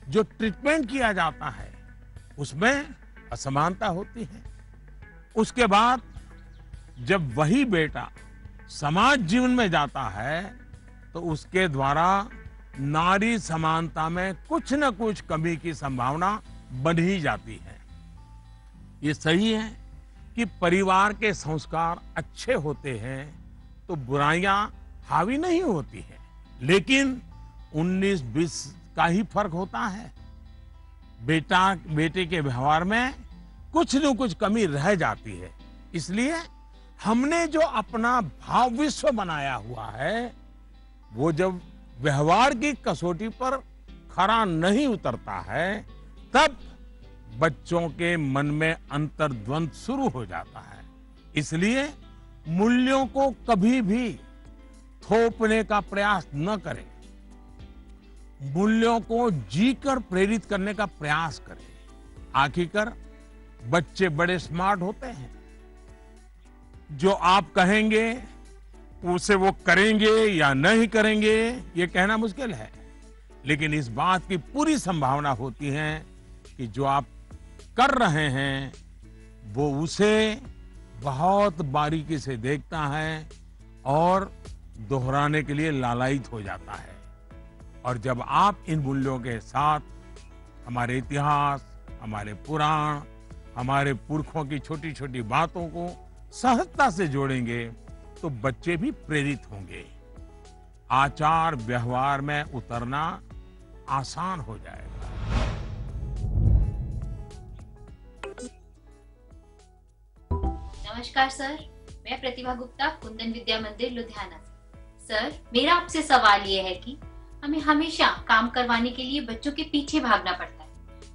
जो ट्रीटमेंट किया जाता है उसमें असमानता होती है। उसके बाद जब वही बेटा समाज जीवन में जाता है तो उसके द्वारा नारी समानता में कुछ न कुछ कमी की संभावना बन ही जाती है। ये सही है कि परिवार के संस्कार अच्छे होते हैं तो बुराइयां हावी नहीं होती हैं, लेकिन 19-20 का ही फर्क होता है। बेटे के व्यवहार में कुछ न कुछ कमी रह जाती है। इसलिए हमने जो अपना भाव विश्व बनाया हुआ है वो जब व्यवहार की कसौटी पर खरा नहीं उतरता है तब बच्चों के मन में अंतर्द्वंद शुरू हो जाता है। इसलिए मूल्यों को कभी भी थोपने का प्रयास न करें, मूल्यों को जीकर प्रेरित करने का प्रयास करें। आखिरकार बच्चे बड़े स्मार्ट होते हैं, जो आप कहेंगे उसे वो करेंगे या नहीं करेंगे ये कहना मुश्किल है, लेकिन इस बात की पूरी संभावना होती है कि जो आप कर रहे हैं वो उसे बहुत बारीकी से देखता है और दोहराने के लिए लालायित हो जाता है। और जब आप इन मूल्यों के साथ हमारे इतिहास, हमारे पुराण, हमारे पुरखों की छोटी छोटी बातों को सहजता से जोड़ेंगे तो बच्चे भी प्रेरित होंगे। आचार व्यवहार में उतरना आसान हो जाएगा। नमस्कार सर, मैं प्रतिभा गुप्ता, कुंदन विद्या मंदिर लुधियाना से। सर, मेरा आपसे सवाल ये है कि हमें हमेशा काम करवाने के लिए बच्चों के पीछे भागना पड़ता है,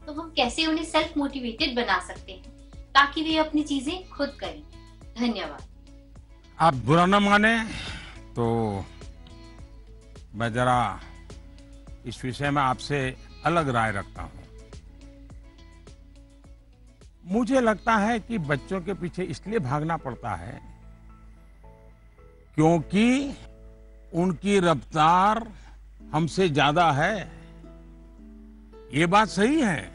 तो हम कैसे उन्हें सेल्फ मोटिवेटेड बना सकते हैं ताकि वे अपनी चीजें खुद करें? धन्यवाद। आप बुरा न माने तो मैं जरा इस विषय में आपसे अलग राय रखता हूं। मुझे लगता है कि बच्चों के पीछे इसलिए भागना पड़ता है क्योंकि उनकी रफ्तार हमसे ज्यादा है। ये बात सही है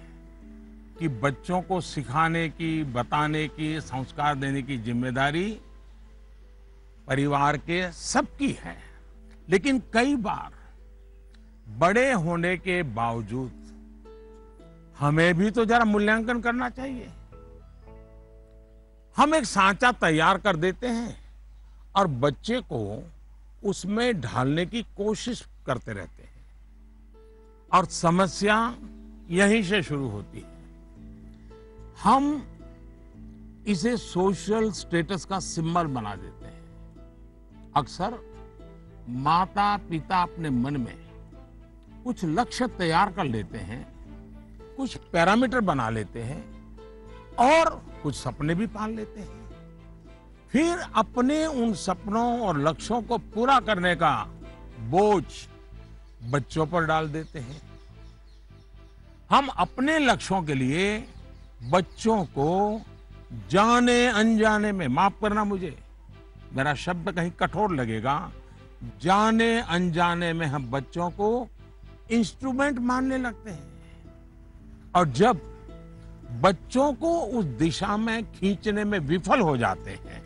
कि बच्चों को सिखाने की, बताने की, संस्कार देने की जिम्मेदारी परिवार के सबकी है, लेकिन कई बार बड़े होने के बावजूद हमें भी तो जरा मूल्यांकन करना चाहिए। हम एक सांचा तैयार कर देते हैं और बच्चे को उसमें ढालने की कोशिश करते रहते हैं और समस्या यहीं से शुरू होती है। हम इसे सोशल स्टेटस का सिंबल बना देते हैं। अक्सर माता पिता अपने मन में कुछ लक्ष्य तैयार कर लेते हैं, कुछ पैरामीटर बना लेते हैं और कुछ सपने भी पाल लेते हैं। फिर अपने उन सपनों और लक्ष्यों को पूरा करने का बोझ बच्चों पर डाल देते हैं। हम अपने लक्ष्यों के लिए बच्चों को जाने अनजाने में, माफ करना मुझे, मेरा शब्द कहीं कठोर लगेगा, जाने अनजाने में हम बच्चों को इंस्ट्रूमेंट मानने लगते हैं। और जब बच्चों को उस दिशा में खींचने में विफल हो जाते हैं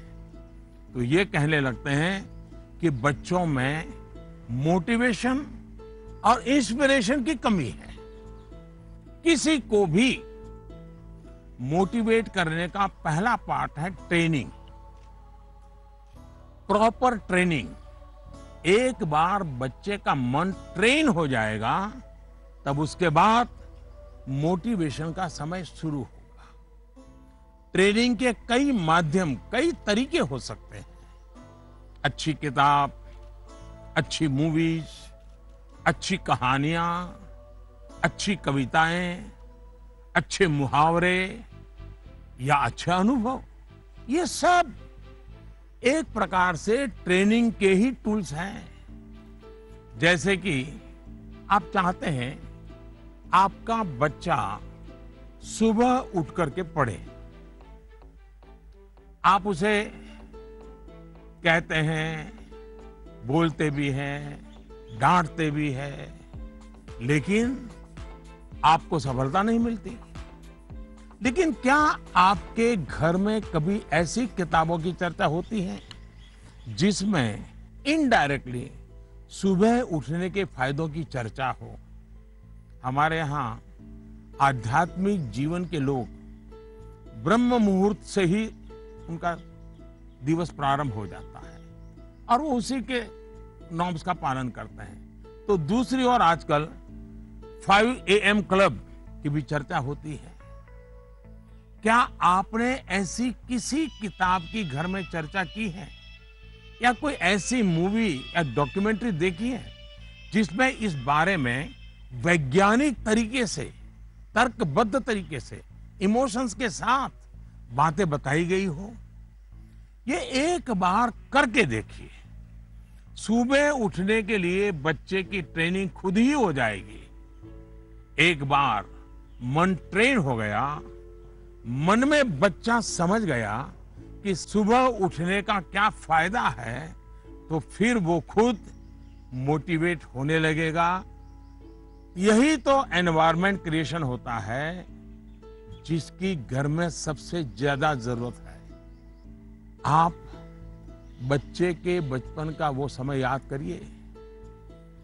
तो ये कहने लगते हैं कि बच्चों में मोटिवेशन और इंस्पिरेशन की कमी है। किसी को भी मोटिवेट करने का पहला पार्ट है ट्रेनिंग, प्रॉपर ट्रेनिंग। एक बार बच्चे का मन ट्रेन हो जाएगा तब उसके बाद मोटिवेशन का समय शुरू होगा। ट्रेनिंग के कई माध्यम, कई तरीके हो सकते हैं। अच्छी किताब, अच्छी मूवीज, अच्छी कहानियां, अच्छी कविताएं, अच्छे मुहावरे या अच्छा अनुभव, ये सब एक प्रकार से ट्रेनिंग के ही टूल्स हैं। जैसे कि आप चाहते हैं आपका बच्चा सुबह उठ करके पढ़े, आप उसे कहते हैं, बोलते भी हैं, डांटते भी हैं, लेकिन आपको सफलता नहीं मिलती। लेकिन क्या आपके घर में कभी ऐसी किताबों की चर्चा होती है जिसमें इनडायरेक्टली सुबह उठने के फायदों की चर्चा हो? हमारे यहाँ आध्यात्मिक जीवन के लोग ब्रह्म मुहूर्त से ही उनका दिवस प्रारंभ हो जाता है और वो उसी के नॉर्म्स का पालन करते हैं। तो दूसरी ओर आजकल 5 AM क्लब की भी चर्चा होती है। क्या आपने ऐसी किसी किताब की घर में चर्चा की है या कोई ऐसी मूवी या डॉक्यूमेंट्री देखी है जिसमें इस बारे में वैज्ञानिक तरीके से, तर्कबद्ध तरीके से, इमोशंस के साथ बातें बताई गई हो? ये एक बार करके देखिए। सुबह उठने के लिए बच्चे की ट्रेनिंग खुद ही हो जाएगी। एक बार मन ट्रेन हो गया, मन में बच्चा समझ गया कि सुबह उठने का क्या फायदा है, तो फिर वो खुद मोटिवेट होने लगेगा। यही तो एनवायरनमेंट क्रिएशन होता है जिसकी घर में सबसे ज्यादा जरूरत है। आप बच्चे के बचपन का वो समय याद करिए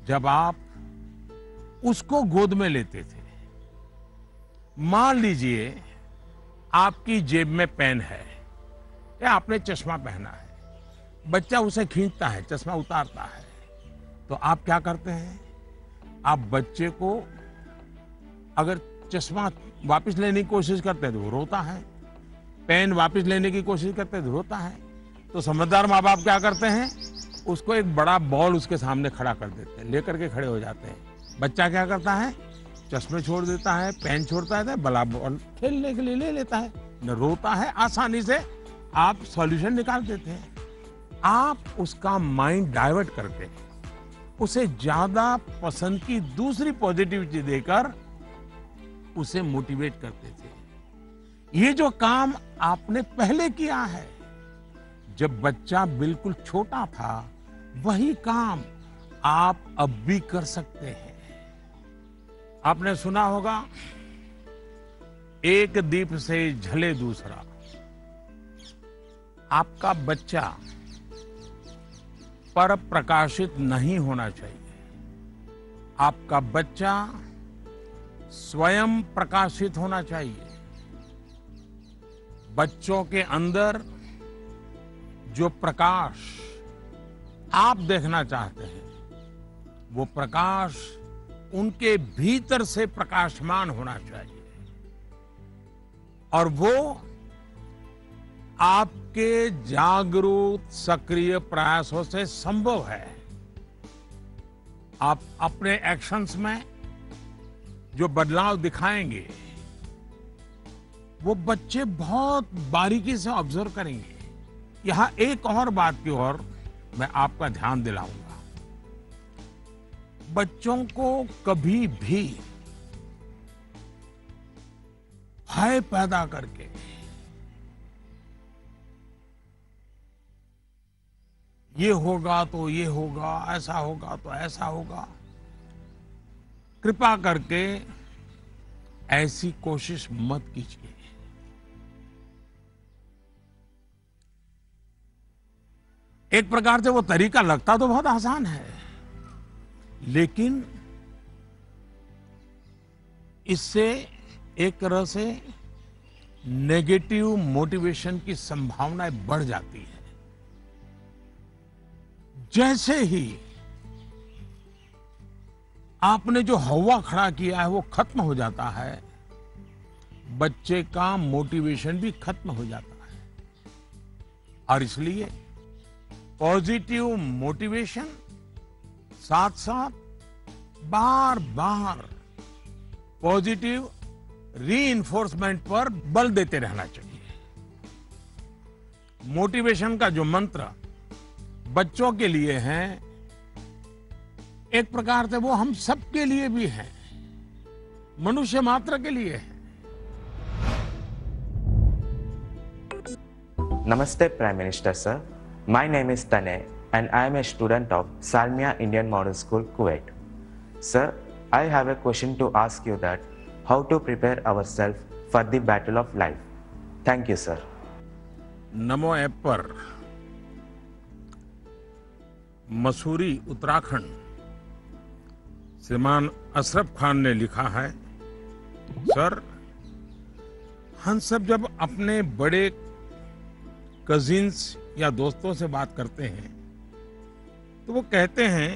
जब आप उसको गोद में लेते थे। मान लीजिए आपकी जेब में पेन है या आपने चश्मा पहना है, बच्चा उसे खींचता है, चश्मा उतारता है, तो आप क्या करते हैं? आप बच्चे को अगर चश्मा वापस लेने की कोशिश करते हैं तो वो रोता है, पेन वापस लेने की कोशिश करते हैं तो रोता है। तो समझदार माँ बाप क्या करते हैं? उसको एक बड़ा बॉल उसके सामने खड़ा कर देते हैं, लेकर के खड़े हो जाते हैं। बच्चा क्या करता है? चश्मे छोड़ देता है, पेन छोड़ता है, बड़ा बॉल खेलने के लिए ले लेता है, न रोता है। आसानी से आप सॉल्यूशन निकाल देते हैं। आप उसका माइंड डाइवर्ट करते हैं, उसे ज्यादा पसंद की दूसरी पॉजिटिविटी देकर उसे मोटिवेट करते थे। ये जो काम आपने पहले किया है जब बच्चा बिल्कुल छोटा था, वही काम आप अब भी कर सकते हैं। आपने सुना होगा, एक दीप से झले दूसरा। आपका बच्चा पर प्रकाशित नहीं होना चाहिए। आपका बच्चा स्वयं प्रकाशित होना चाहिए। बच्चों के अंदर जो प्रकाश आप देखना चाहते हैं, वो प्रकाश उनके भीतर से प्रकाशमान होना चाहिए और वो आपके जागरूक सक्रिय प्रयासों से संभव है। आप अपने एक्शंस में जो बदलाव दिखाएंगे वो बच्चे बहुत बारीकी से ऑब्जर्व करेंगे। यहां एक और बात की ओर मैं आपका ध्यान दिलाऊंगा। बच्चों को कभी भी भय पैदा करके ये होगा तो ये होगा, ऐसा होगा तो ऐसा होगा, कृपा करके ऐसी कोशिश मत कीजिए। एक प्रकार से वो तरीका लगता तो बहुत आसान है, लेकिन इससे एक तरह से नेगेटिव मोटिवेशन की संभावनाएं बढ़ जाती है। जैसे ही आपने जो हवा खड़ा किया है वो खत्म हो जाता है, बच्चे का मोटिवेशन भी खत्म हो जाता है। और इसलिए पॉजिटिव मोटिवेशन साथ साथ बार बार पॉजिटिव रीइंफोर्समेंट पर बल देते रहना चाहिए। मोटिवेशन का जो मंत्र बच्चों के लिए है, एक प्रकार से वो हम सबके लिए भी है, मनुष्य मात्र के लिए है। Namaste, Prime Minister sir. My name is Tanay and I am a student of Salmia Indian Model School, Kuwait. Sir, I have a question to ask you that how to prepare ourselves for the battle of life. Thank you, sir. NaMo app पर मसूरी उत्तराखंड श्रीमान अशरफ खान ने लिखा है, sir हम सब जब अपने बड़े कजिन्स या दोस्तों से बात करते हैं तो वो कहते हैं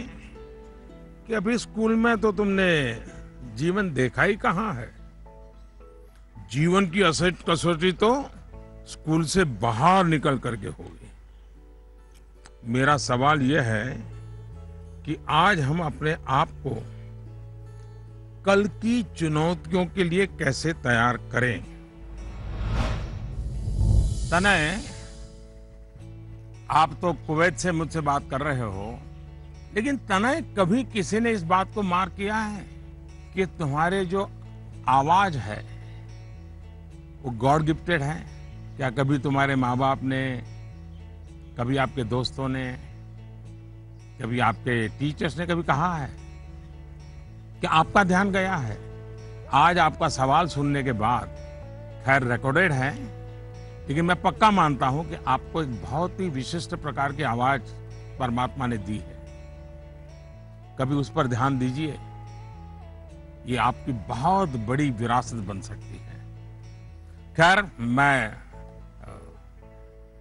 कि अभी स्कूल में तो तुमने जीवन देखा ही कहाँ है। जीवन की असली कसौटी तो स्कूल से बाहर निकल करके होगी। मेरा सवाल यह है कि आज हम अपने आप को कल की चुनौतियों के लिए कैसे तैयार करें। तनय, आप तो कुवैत से मुझसे बात कर रहे हो, लेकिन तनय कभी किसी ने इस बात को मार्क किया है कि तुम्हारे जो आवाज है वो गॉड गिफ्टेड है? क्या कभी तुम्हारे माँ बाप ने, कभी आपके दोस्तों ने, कभी आपके टीचर्स ने कभी कहा है कि आपका ध्यान गया है? आज आपका सवाल सुनने के बाद, खैर रिकॉर्डेड है, लेकिन मैं पक्का मानता हूं कि आपको एक बहुत ही विशिष्ट प्रकार की आवाज परमात्मा ने दी है। कभी उस पर ध्यान दीजिए, ये आपकी बहुत बड़ी विरासत बन सकती है। खैर, मैं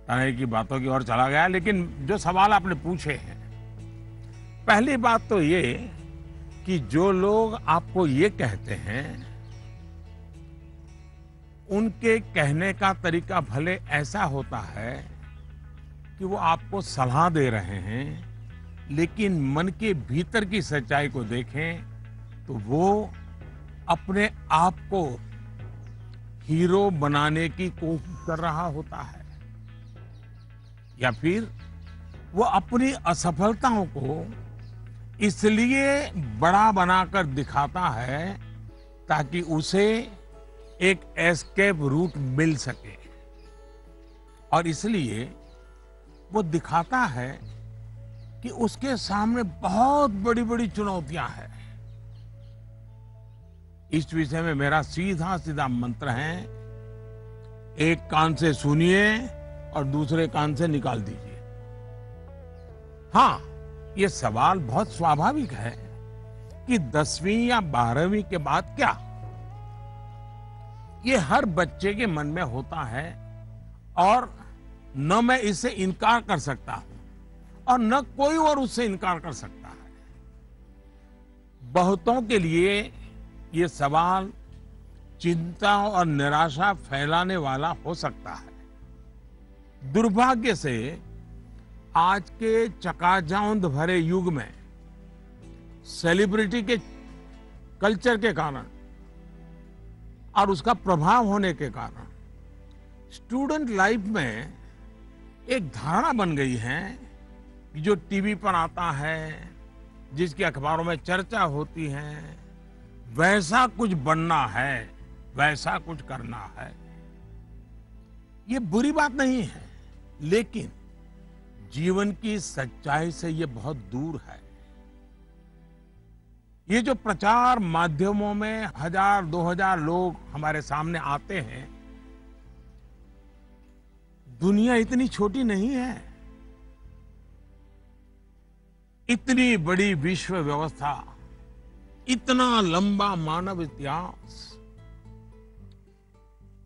तनय की बातों की ओर चला गया, लेकिन जो सवाल आपने पूछे हैं, पहली बात तो ये कि जो लोग आपको ये कहते हैं उनके कहने का तरीका भले ऐसा होता है कि वो आपको सलाह दे रहे हैं, लेकिन मन के भीतर की सच्चाई को देखें तो वो अपने आप को हीरो बनाने की कोशिश कर रहा होता है, या फिर वो अपनी असफलताओं को इसलिए बड़ा बनाकर दिखाता है ताकि उसे एक एस्केप रूट मिल सके, और इसलिए वो दिखाता है कि उसके सामने बहुत बड़ी बड़ी चुनौतियां हैं। इस विषय में मेरा सीधा सीधा मंत्र है, एक कान से सुनिए और दूसरे कान से निकाल दीजिए। हाँ, ये सवाल बहुत स्वाभाविक है कि 10वीं या 12वीं के बाद क्या? ये हर बच्चे के मन में होता है, और न मैं इससे इनकार कर सकता हूं और न कोई और उससे इनकार कर सकता है। बहुतों के लिए ये सवाल चिंता और निराशा फैलाने वाला हो सकता है। दुर्भाग्य से आज के चकाचौंध भरे युग में सेलिब्रिटी के कल्चर के कारण और उसका प्रभाव होने के कारण स्टूडेंट लाइफ में एक धारणा बन गई है कि जो टीवी पर आता है, जिसकी अखबारों में चर्चा होती है, वैसा कुछ बनना है, वैसा कुछ करना है। ये बुरी बात नहीं है, लेकिन जीवन की सच्चाई से ये बहुत दूर है। ये जो प्रचार माध्यमों में 1000-2000 लोग हमारे सामने आते हैं, दुनिया इतनी छोटी नहीं है। इतनी बड़ी विश्व व्यवस्था, इतना लंबा मानव इतिहास,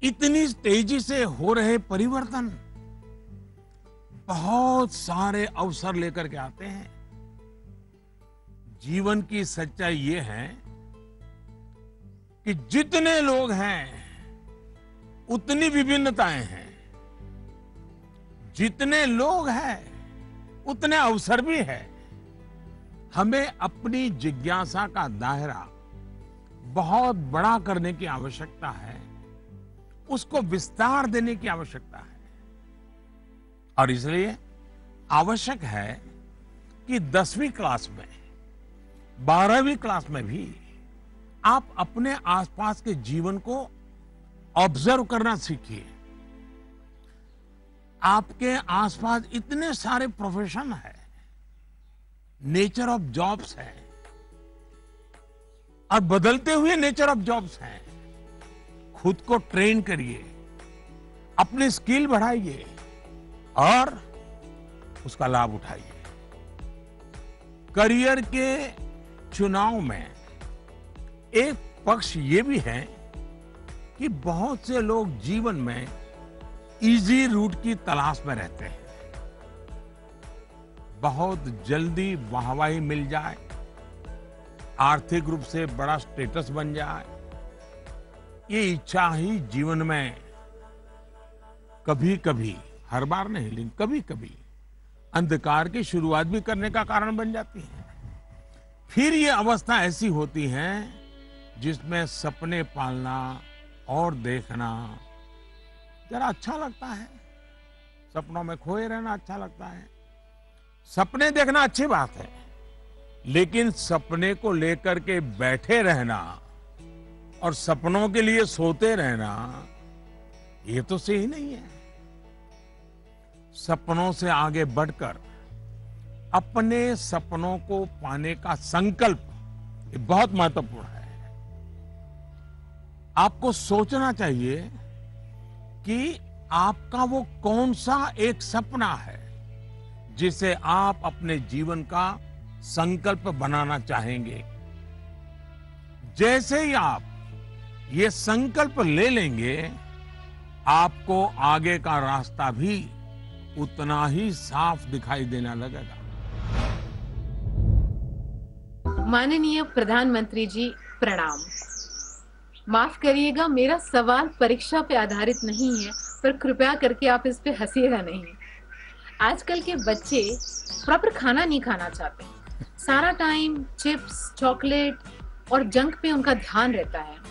इतनी तेजी से हो रहे परिवर्तन बहुत सारे अवसर लेकर के आते हैं। जीवन की सच्चाई ये है कि जितने लोग हैं उतनी विभिन्नताएं हैं, जितने लोग हैं उतने अवसर भी है। हमें अपनी जिज्ञासा का दायरा बहुत बड़ा करने की आवश्यकता है, उसको विस्तार देने की आवश्यकता है, और इसलिए आवश्यक है कि 10वीं क्लास में, 12वीं क्लास में भी आप अपने आसपास के जीवन को ऑब्जर्व करना सीखिए। आपके आसपास इतने सारे प्रोफेशन है, नेचर ऑफ जॉब्स है, और बदलते हुए नेचर ऑफ जॉब्स हैं। खुद को ट्रेन करिए, अपनी स्किल बढ़ाइए और उसका लाभ उठाइए। करियर के चुनाव में एक पक्ष ये भी है कि बहुत से लोग जीवन में इजी रूट की तलाश में रहते हैं। बहुत जल्दी वाहवाही मिल जाए, आर्थिक रूप से बड़ा स्टेटस बन जाए, ये इच्छा ही जीवन में कभी कभी, हर बार नहीं लेकिन कभी कभी अंधकार की शुरुआत भी करने का कारण बन जाती है। फिर ये अवस्था ऐसी होती है जिसमें सपने पालना और देखना जरा अच्छा लगता है। सपनों में खोए रहना अच्छा लगता है। सपने देखना अच्छी बात है, लेकिन सपने को लेकर के बैठे रहना और सपनों के लिए सोते रहना, ये तो सही नहीं है। सपनों से आगे बढ़कर अपने सपनों को पाने का संकल्प, ये बहुत महत्वपूर्ण है। आपको सोचना चाहिए कि आपका वो कौन सा एक सपना है जिसे आप अपने जीवन का संकल्प बनाना चाहेंगे। जैसे ही आप ये संकल्प ले लेंगे, आपको आगे का रास्ता भी उतना ही साफ दिखाई देने लगेगा। माननीय प्रधानमंत्री जी प्रणाम। माफ करिएगा, मेरा सवाल परीक्षा पे आधारित नहीं है, पर कृपया करके आप इस पे हंसिएगा नहीं। आजकल के बच्चे प्रॉपर खाना नहीं खाना चाहते, सारा टाइम चिप्स, चॉकलेट और जंक पे उनका ध्यान रहता है।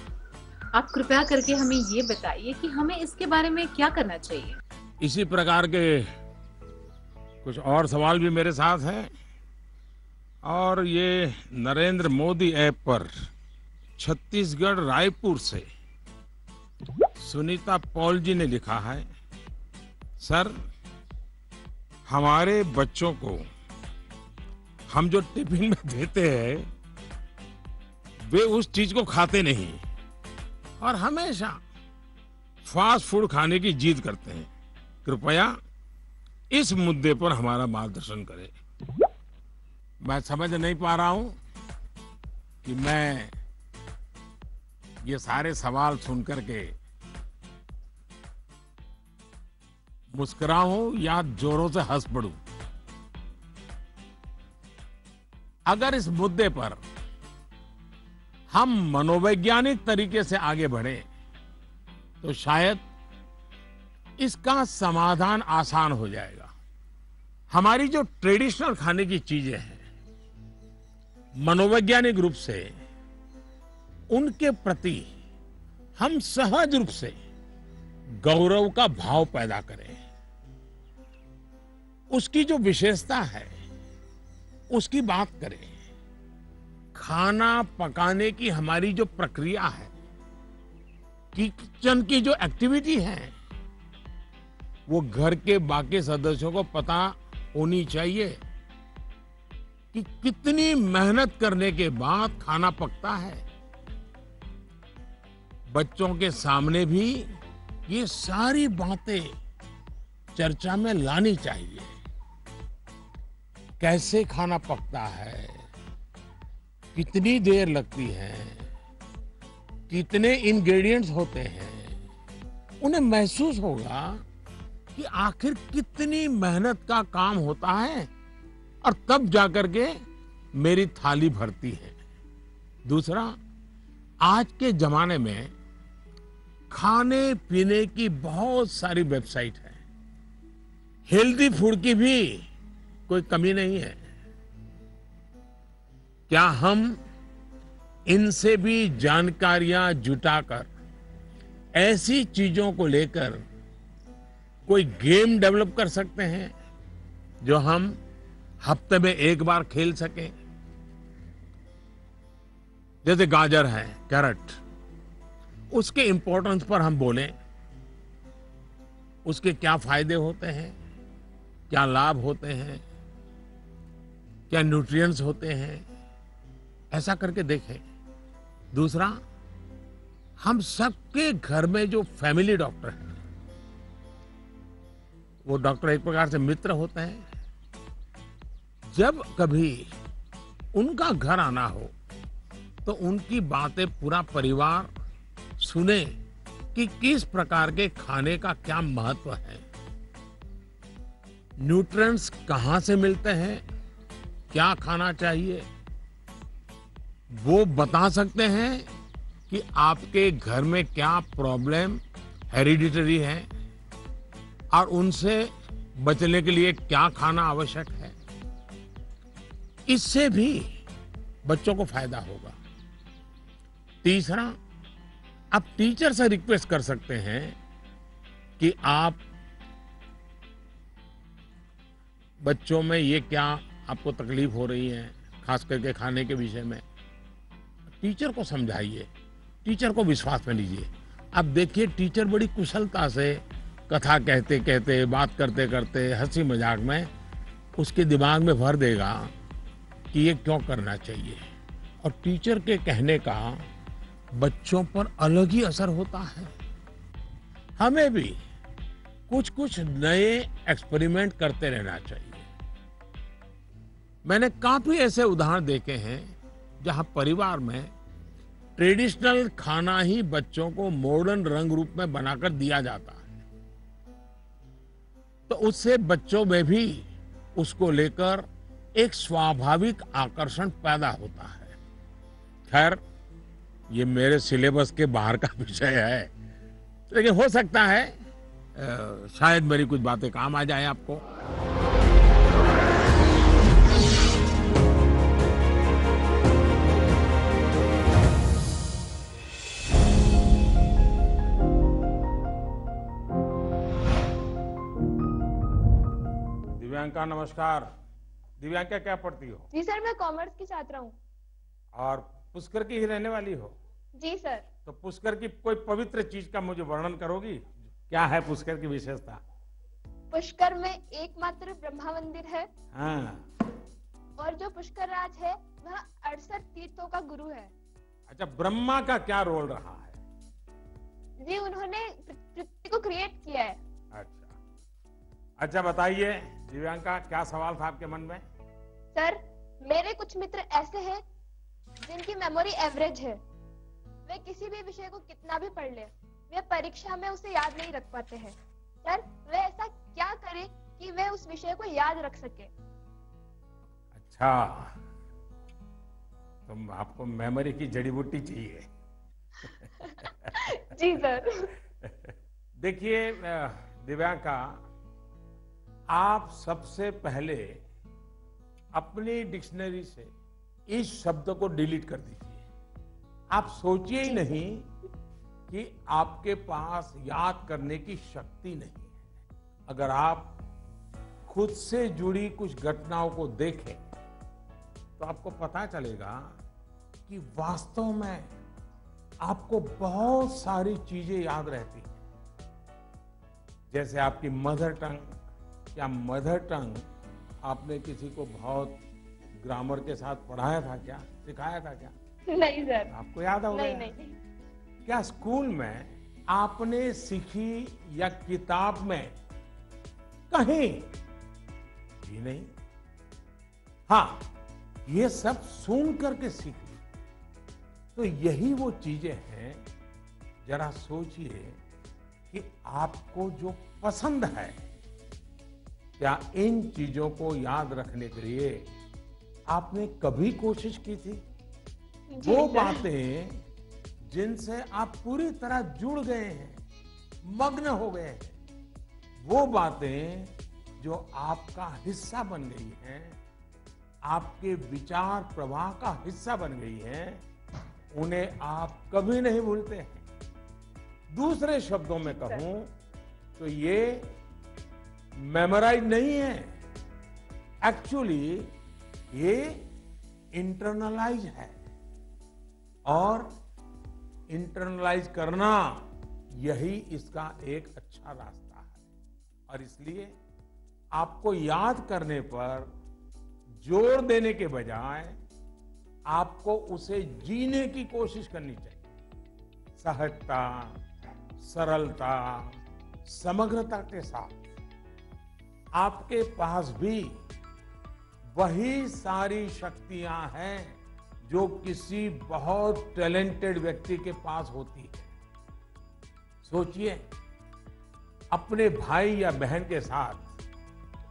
आप कृपया करके हमें ये बताइए कि हमें इसके बारे में क्या करना चाहिए। इसी प्रकार के कुछ और सवाल भी मेरे साथ हैं, और ये नरेंद्र मोदी ऐप पर छत्तीसगढ़ रायपुर से सुनीता पॉल जी ने लिखा है, सर हमारे बच्चों को हम जो टिफिन में देते हैं वे उस चीज को खाते नहीं और हमेशा फास्ट फूड खाने की जिद करते हैं। कृपया इस मुद्दे पर हमारा मार्गदर्शन करें। मैं समझ नहीं पा रहा हूं कि मैं ये सारे सवाल सुनकर के मुस्कुराऊं या जोरों से हंस पड़ूं। अगर इस मुद्दे पर हम मनोवैज्ञानिक तरीके से आगे बढ़े तो शायद इसका समाधान आसान हो जाएगा। हमारी जो ट्रेडिशनल खाने की चीजें हैं, मनोवैज्ञानिक रूप से उनके प्रति हम सहज रूप से गौरव का भाव पैदा करें। उसकी जो विशेषता है उसकी बात करें। खाना पकाने की हमारी जो प्रक्रिया है, किचन की जो एक्टिविटी है, वो घर के बाकी सदस्यों को पता होनी चाहिए कि कितनी मेहनत करने के बाद खाना पकता है। बच्चों के सामने भी ये सारी बातें चर्चा में लानी चाहिए। कैसे खाना पकता है, कितनी देर लगती है, कितने इंग्रेडिएंट्स होते हैं, उन्हें महसूस होगा कि आखिर कितनी मेहनत का काम होता है और तब जाकर के मेरी थाली भरती है। दूसरा, आज के जमाने में खाने पीने की बहुत सारी वेबसाइट है, हेल्दी फूड की भी कोई कमी नहीं है। क्या हम इनसे भी जानकारियां जुटाकर ऐसी चीजों को लेकर कोई गेम डेवलप कर सकते हैं जो हम हफ्ते में एक बार खेल सकें? जैसे गाजर है, कैरेट, उसके इंपॉर्टेंस पर हम बोलें, उसके क्या फायदे होते हैं, क्या लाभ होते हैं, क्या न्यूट्रिएंट्स होते हैं, ऐसा करके देखें। दूसरा, हम सबके घर में जो फैमिली डॉक्टर हैं, वो डॉक्टर एक प्रकार से मित्र होते हैं। जब कभी उनका घर आना हो तो उनकी बातें पूरा परिवार सुने कि किस प्रकार के खाने का क्या महत्व है, न्यूट्रिएंट्स कहां से मिलते हैं, क्या खाना चाहिए, वो बता सकते हैं कि आपके घर में क्या प्रॉब्लम हेरिडिटरी है और उनसे बचने के लिए क्या खाना आवश्यक है। इससे भी बच्चों को फायदा होगा। तीसरा, आप टीचर से रिक्वेस्ट कर सकते हैं कि आप बच्चों में ये क्या आपको तकलीफ हो रही है, खास करके खाने के विषय में, टीचर को समझाइए, टीचर को विश्वास में लीजिए। अब देखिए, टीचर बड़ी कुशलता से कथा कहते कहते, बात करते करते, हंसी मजाक में उसके दिमाग में भर देगा कि ये क्यों करना चाहिए। और टीचर के कहने का बच्चों पर अलग ही असर होता है। हमें भी कुछ कुछ नए एक्सपेरिमेंट करते रहना चाहिए। मैंने काफी ऐसे उदाहरण देखे हैं जहां परिवार में ट्रेडिशनल खाना ही बच्चों को मॉडर्न रंग रूप में बनाकर दिया जाता है, तो उससे बच्चों में भी उसको लेकर एक स्वाभाविक आकर्षण पैदा होता है। खैर, ये मेरे सिलेबस के बाहर का विषय है, लेकिन हो सकता है शायद मेरी कुछ बातें काम आ जाए आपको। दिव्यांका नमस्कार। दिव्यांका क्या पढ़ती हो? जी सर, मैं कॉमर्स की छात्रा हूँ। और पुष्कर की ही रहने वाली हो? जी सर। तो पुष्कर की कोई पवित्र चीज का मुझे वर्णन करोगी? क्या है पुष्कर की विशेषता? पुष्कर में एकमात्र ब्रह्मा मंदिर है। हाँ। और जो पुष्कर राज है वह 68 तीर्थों का गुरु है। अच्छा, ब्रह्मा का क्या रोल रहा है? जी, उन्होंने पृथ्वी को क्रिएट किया है। अच्छा, बताइए दिव्यांका, क्या सवाल था आपके मन में? सर, मेरे कुछ मित्र ऐसे हैं जिनकी मेमोरी एवरेज है। वे किसी भी विषय को कितना भी पढ़ ले, वे परीक्षा में उसे याद नहीं रख पाते हैं। सर, वे ऐसा क्या करें कि वे उस विषय को याद रख सके? अच्छा, तुम आपको मेमोरी की जड़ी बूटी चाहिए। जी सर। देखिए दिव्यांका, आप सबसे पहले अपनी डिक्शनरी से इस शब्द को डिलीट कर दीजिए। आप सोचिए ही नहीं कि आपके पास याद करने की शक्ति नहीं है। अगर आप खुद से जुड़ी कुछ घटनाओं को देखें तो आपको पता चलेगा कि वास्तव में आपको बहुत सारी चीजें याद रहती हैं। जैसे आपकी मदर टंग, क्या मदर टंग आपने किसी को बहुत ग्रामर के साथ पढ़ाया था क्या, सिखाया था क्या? नहीं सर। आपको याद होगा? नहीं नहीं। क्या स्कूल में आपने सीखी या किताब में कहीं भी नहीं? हाँ, ये सब सुन करके सीख ली। तो यही वो चीजें हैं, जरा सोचिए कि आपको जो पसंद है, क्या इन चीजों को याद रखने के लिए आपने कभी कोशिश की थी? वो बातें जिनसे आप पूरी तरह जुड़ गए हैं, मग्न हो गए हैं, वो बातें जो आपका हिस्सा बन गई हैं, आपके विचार प्रवाह का हिस्सा बन गई हैं, उन्हें आप कभी नहीं भूलते हैं। दूसरे शब्दों में कहूं तो ये मेमोराइज नहीं है, एक्चुअली ये इंटरनलाइज है। और इंटरनलाइज करना यही इसका एक अच्छा रास्ता है। और इसलिए आपको याद करने पर जोर देने के बजाय आपको उसे जीने की कोशिश करनी चाहिए, सहजता, सरलता, समग्रता के साथ आपके पास भी वही सारी शक्तियां हैं जो किसी बहुत टैलेंटेड व्यक्ति के पास होती है। सोचिए, अपने भाई या बहन के साथ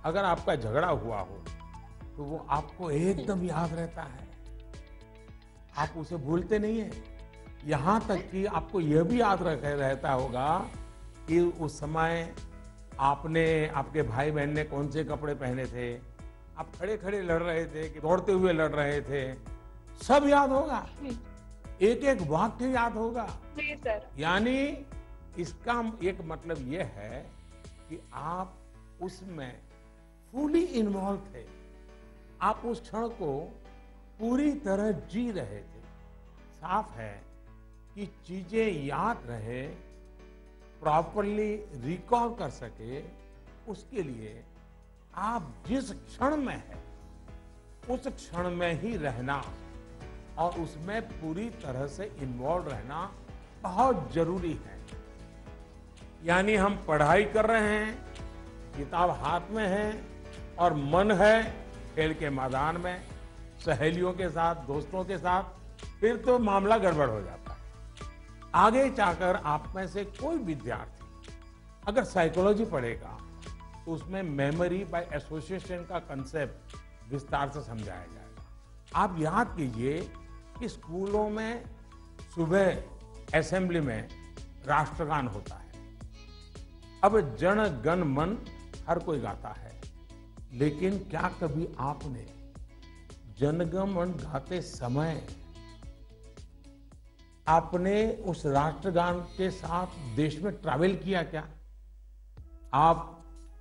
अगर आपका झगड़ा हुआ हो तो वो आपको एकदम याद रहता है, आप उसे भूलते नहीं है। यहां तक कि आपको यह भी याद रहता होगा कि उस समय आपने, आपके भाई बहन ने कौन से कपड़े पहने थे, आप खड़े खड़े लड़ रहे थे कि दौड़ते हुए लड़ रहे थे, सब याद होगा, एक एक वाक्य याद होगा। जी सर। यानी इसका एक मतलब यह है कि आप उसमें फुली इन्वॉल्व थे, आप उस क्षण को पूरी तरह जी रहे थे। साफ है कि चीजें याद रहे, प्रॉपरली रिकॉल कर सके, उसके लिए आप जिस क्षण में है उस क्षण में ही रहना और उसमें पूरी तरह से इन्वॉल्व रहना बहुत जरूरी है। यानी हम पढ़ाई कर रहे हैं, किताब हाथ में है और मन है खेल के मैदान में, सहेलियों के साथ, दोस्तों के साथ, फिर तो मामला गड़बड़ हो जाता है। आगे जाकर आप में से कोई विद्यार्थी अगर साइकोलॉजी पढ़ेगा तो उसमें मेमोरी बाय एसोसिएशन का कंसेप्ट विस्तार से समझाया जाएगा। आप याद कीजिए कि स्कूलों में सुबह असेंबली में राष्ट्रगान होता है। अब जन गण मन हर कोई गाता है, लेकिन क्या कभी आपने जनगण मन गाते समय आपने उस राष्ट्रगान के साथ देश में ट्रैवल किया क्या? आप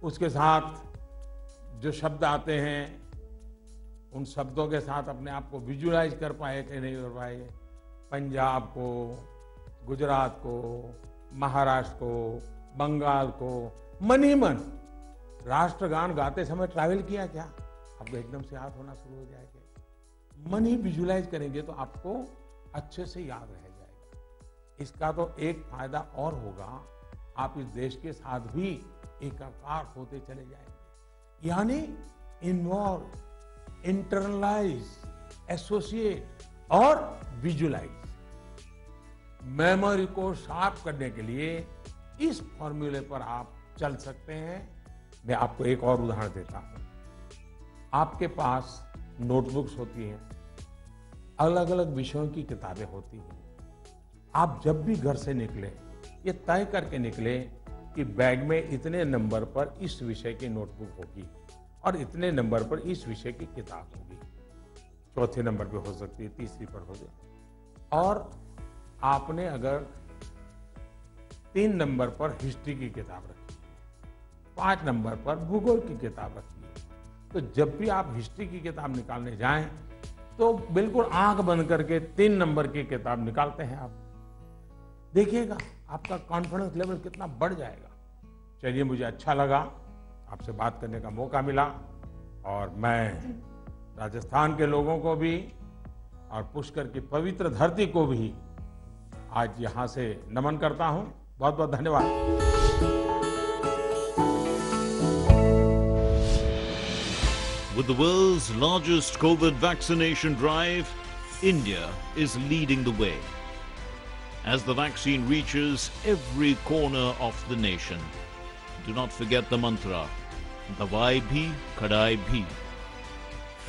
उसके साथ जो शब्द आते हैं उन शब्दों के साथ अपने आप को विजुअलाइज कर पाए कि नहीं कर पाए? पंजाब को, गुजरात को, महाराष्ट्र को, बंगाल को मन ही मन राष्ट्रगान गाते समय ट्रैवल किया क्या? आपको एकदम से याद होना शुरू हो जाएगा। मन ही विजुअलाइज करेंगे तो आपको अच्छे से याद रह जाएगा। इसका तो एक फायदा और होगा, आप इस देश के साथ भी एकाकार होते चले जाएंगे। यानी इन्वॉल्व, इंटरनलाइज, एसोसिएट और विजुअलाइज। मेमोरी को शार्प करने के लिए इस फॉर्मूले पर आप चल सकते हैं। मैं आपको एक और उदाहरण देता हूं। आपके पास नोटबुक्स होती हैं, अलग अलग विषयों की किताबें होती हैं। आप जब भी घर से निकले ये तय करके निकले कि बैग में इतने नंबर पर इस विषय की नोटबुक होगी और इतने नंबर पर इस विषय की किताब होगी। चौथे नंबर पे हो सकती है, तीसरी पर हो जाए। और आपने अगर 3 नंबर पर हिस्ट्री की किताब रखी, 5 नंबर पर भूगोल की किताब रखी है, तो जब भी आप हिस्ट्री की किताब निकालने जाएं तो बिल्कुल आंख बंद करके 3 नंबर की किताब निकालते हैं आप। देखिएगा आपका कॉन्फिडेंस लेवल कितना बढ़ जाएगा। चलिए, मुझे अच्छा लगा, आपसे बात करने का मौका मिला और मैं राजस्थान के लोगों को भी और पुष्कर की पवित्र धरती को भी आज यहां से नमन करता हूं। बहुत बहुत धन्यवाद। With the world's largest COVID vaccination drive, India is leading the way. As the vaccine reaches every corner of the nation, do not forget the mantra, Dawai bhi, Kadai bhi.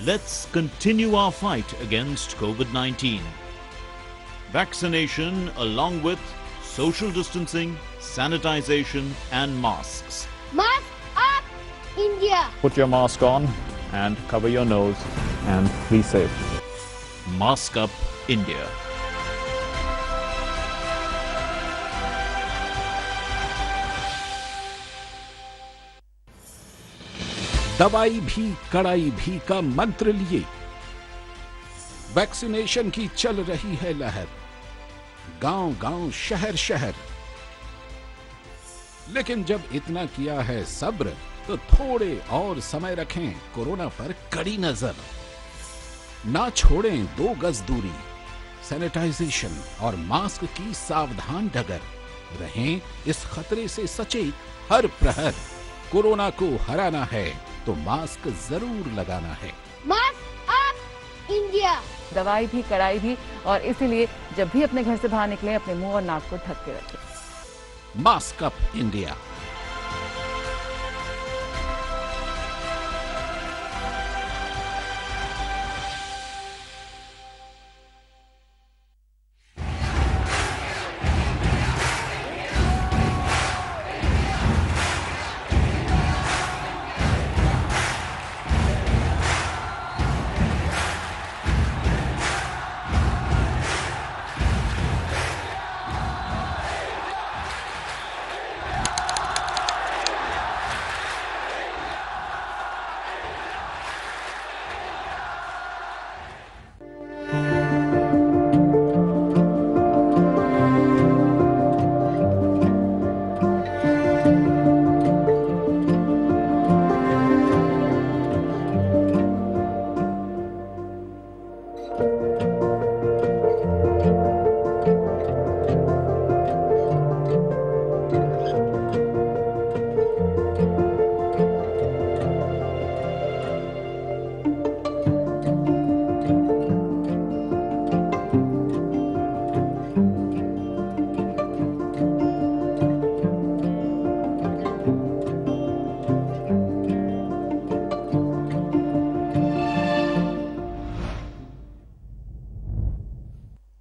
Let's continue our fight against COVID-19. Vaccination along with social distancing, sanitization and masks. Mask up, India! Put your mask on and cover your nose and be safe. Mask up, India. दवाई भी कड़ाई भी का मंत्र लिए vaccination की चल रही है लहर, गांव-गांव, शहर-शहर। लेकिन जब इतना किया है सब्र तो थोड़े और समय रखें कोरोना पर कड़ी नजर। ना छोड़ें 2 गज दूरी, सैनिटाइजेशन और मास्क की सावधान डगर। रहें इस खतरे से सचेत हर प्रहर। कोरोना को हराना है तो मास्क जरूर लगाना है। Mask up India. दवाई भी कड़ाई भी, और इसीलिए जब भी अपने घर से बाहर निकले अपने मुंह और नाक को ढक के रखें। Mask up India.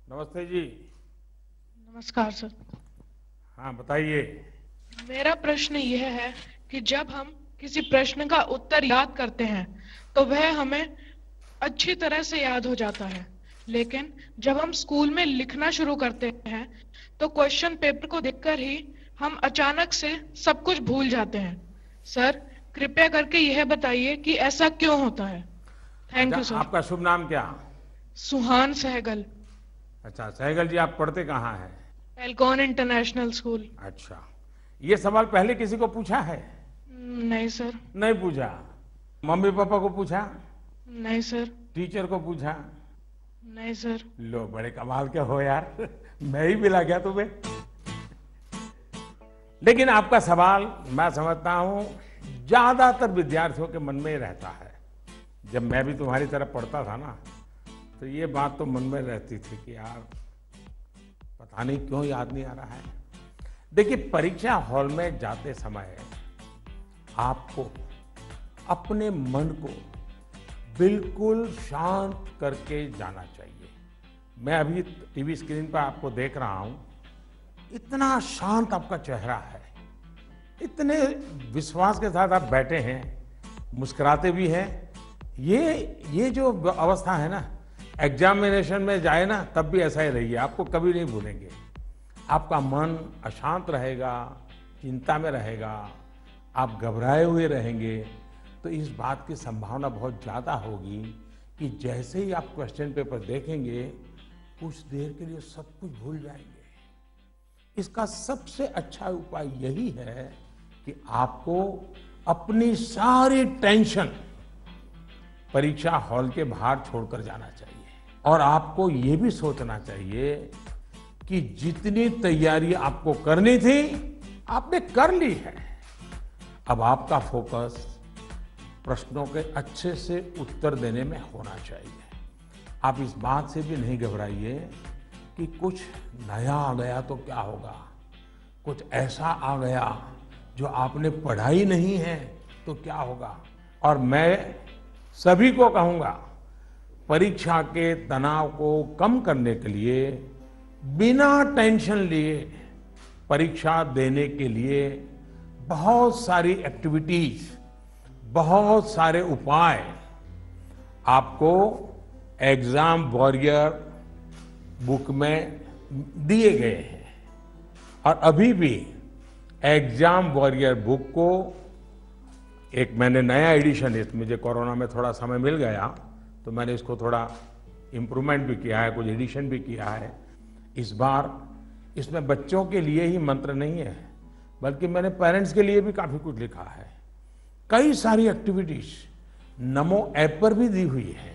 नमस्ते जी। नमस्कार सर। हाँ बताइए। मेरा प्रश्न यह है कि जब हम किसी प्रश्न का उत्तर याद करते हैं तो वह हमें अच्छी तरह से याद हो जाता है, लेकिन जब हम स्कूल में लिखना शुरू करते हैं तो क्वेश्चन पेपर को देखकर ही हम अचानक से सब कुछ भूल जाते हैं। सर कृपया करके यह बताइए कि ऐसा क्यों होता है। Thank you sir. आपका शुभ नाम क्या? सुहान सहगल। अच्छा सहगल जी, आप पढ़ते कहाँ हैं? Alcon international school. अच्छा, ये सवाल पहले किसी को पूछा है? नहीं सर। नहीं पूछा। मम्मी पापा को पूछा? नहीं सर। टीचर को पूछा? नहीं सर। लो बड़े कमाल के हो यार, मैं ही मिला गया तुम्हें। लेकिन आपका सवाल मैं समझता हूं ज्यादातर विद्यार्थियों के मन में ही रहता है। जब मैं भी तुम्हारी तरह पढ़ता था ना, तो ये बात तो मन में रहती थी कि यार पता नहीं क्यों याद नहीं आ रहा है। देखिए, परीक्षा हॉल में जाते समय आपको अपने मन को बिल्कुल शांत करके जाना चाहिए। मैं अभी टीवी स्क्रीन पर आपको देख रहा हूं, इतना शांत आपका चेहरा है, इतने विश्वास के साथ आप बैठे हैं, मुस्कुराते भी हैं। ये जो अवस्था है ना, एग्जामिनेशन में जाए ना तब भी ऐसा ही रहिए, आपको कभी नहीं भूलेंगे। आपका मन अशांत रहेगा, चिंता में रहेगा, आप घबराए हुए रहेंगे, तो इस बात की संभावना बहुत ज़्यादा होगी कि जैसे ही आप क्वेश्चन पेपर देखेंगे कुछ देर के लिए सब कुछ भूल जाएंगे। इसका सबसे अच्छा उपाय यही है कि आपको अपनी सारी टेंशन परीक्षा हॉल के बाहर छोड़कर जाना चाहिए, और आपको ये भी सोचना चाहिए कि जितनी तैयारी आपको करनी थी आपने कर ली है। अब आपका फोकस प्रश्नों के अच्छे से उत्तर देने में होना चाहिए। आप इस बात से भी नहीं घबराइए कि कुछ नया आ गया तो क्या होगा, कुछ ऐसा आ गया जो आपने पढ़ा ही नहीं है तो क्या होगा। और मैं सभी को कहूंगा, परीक्षा के तनाव को कम करने के लिए बिना टेंशन लिए परीक्षा देने के लिए बहुत सारी एक्टिविटीज, बहुत सारे उपाय आपको एग्जाम वॉरियर बुक में दिए गए हैं। और अभी भी एग्जाम वॉरियर बुक को एक मैंने नया एडिशन, इस मुझे कोरोना में थोड़ा समय मिल गया तो मैंने इसको थोड़ा इम्प्रूवमेंट भी किया है, कुछ एडिशन भी किया है। इस बार इसमें बच्चों के लिए ही मंत्र नहीं है, बल्कि मैंने पेरेंट्स के लिए भी काफ़ी कुछ लिखा है। कई सारी एक्टिविटीज नमो ऐप पर भी दी हुई है।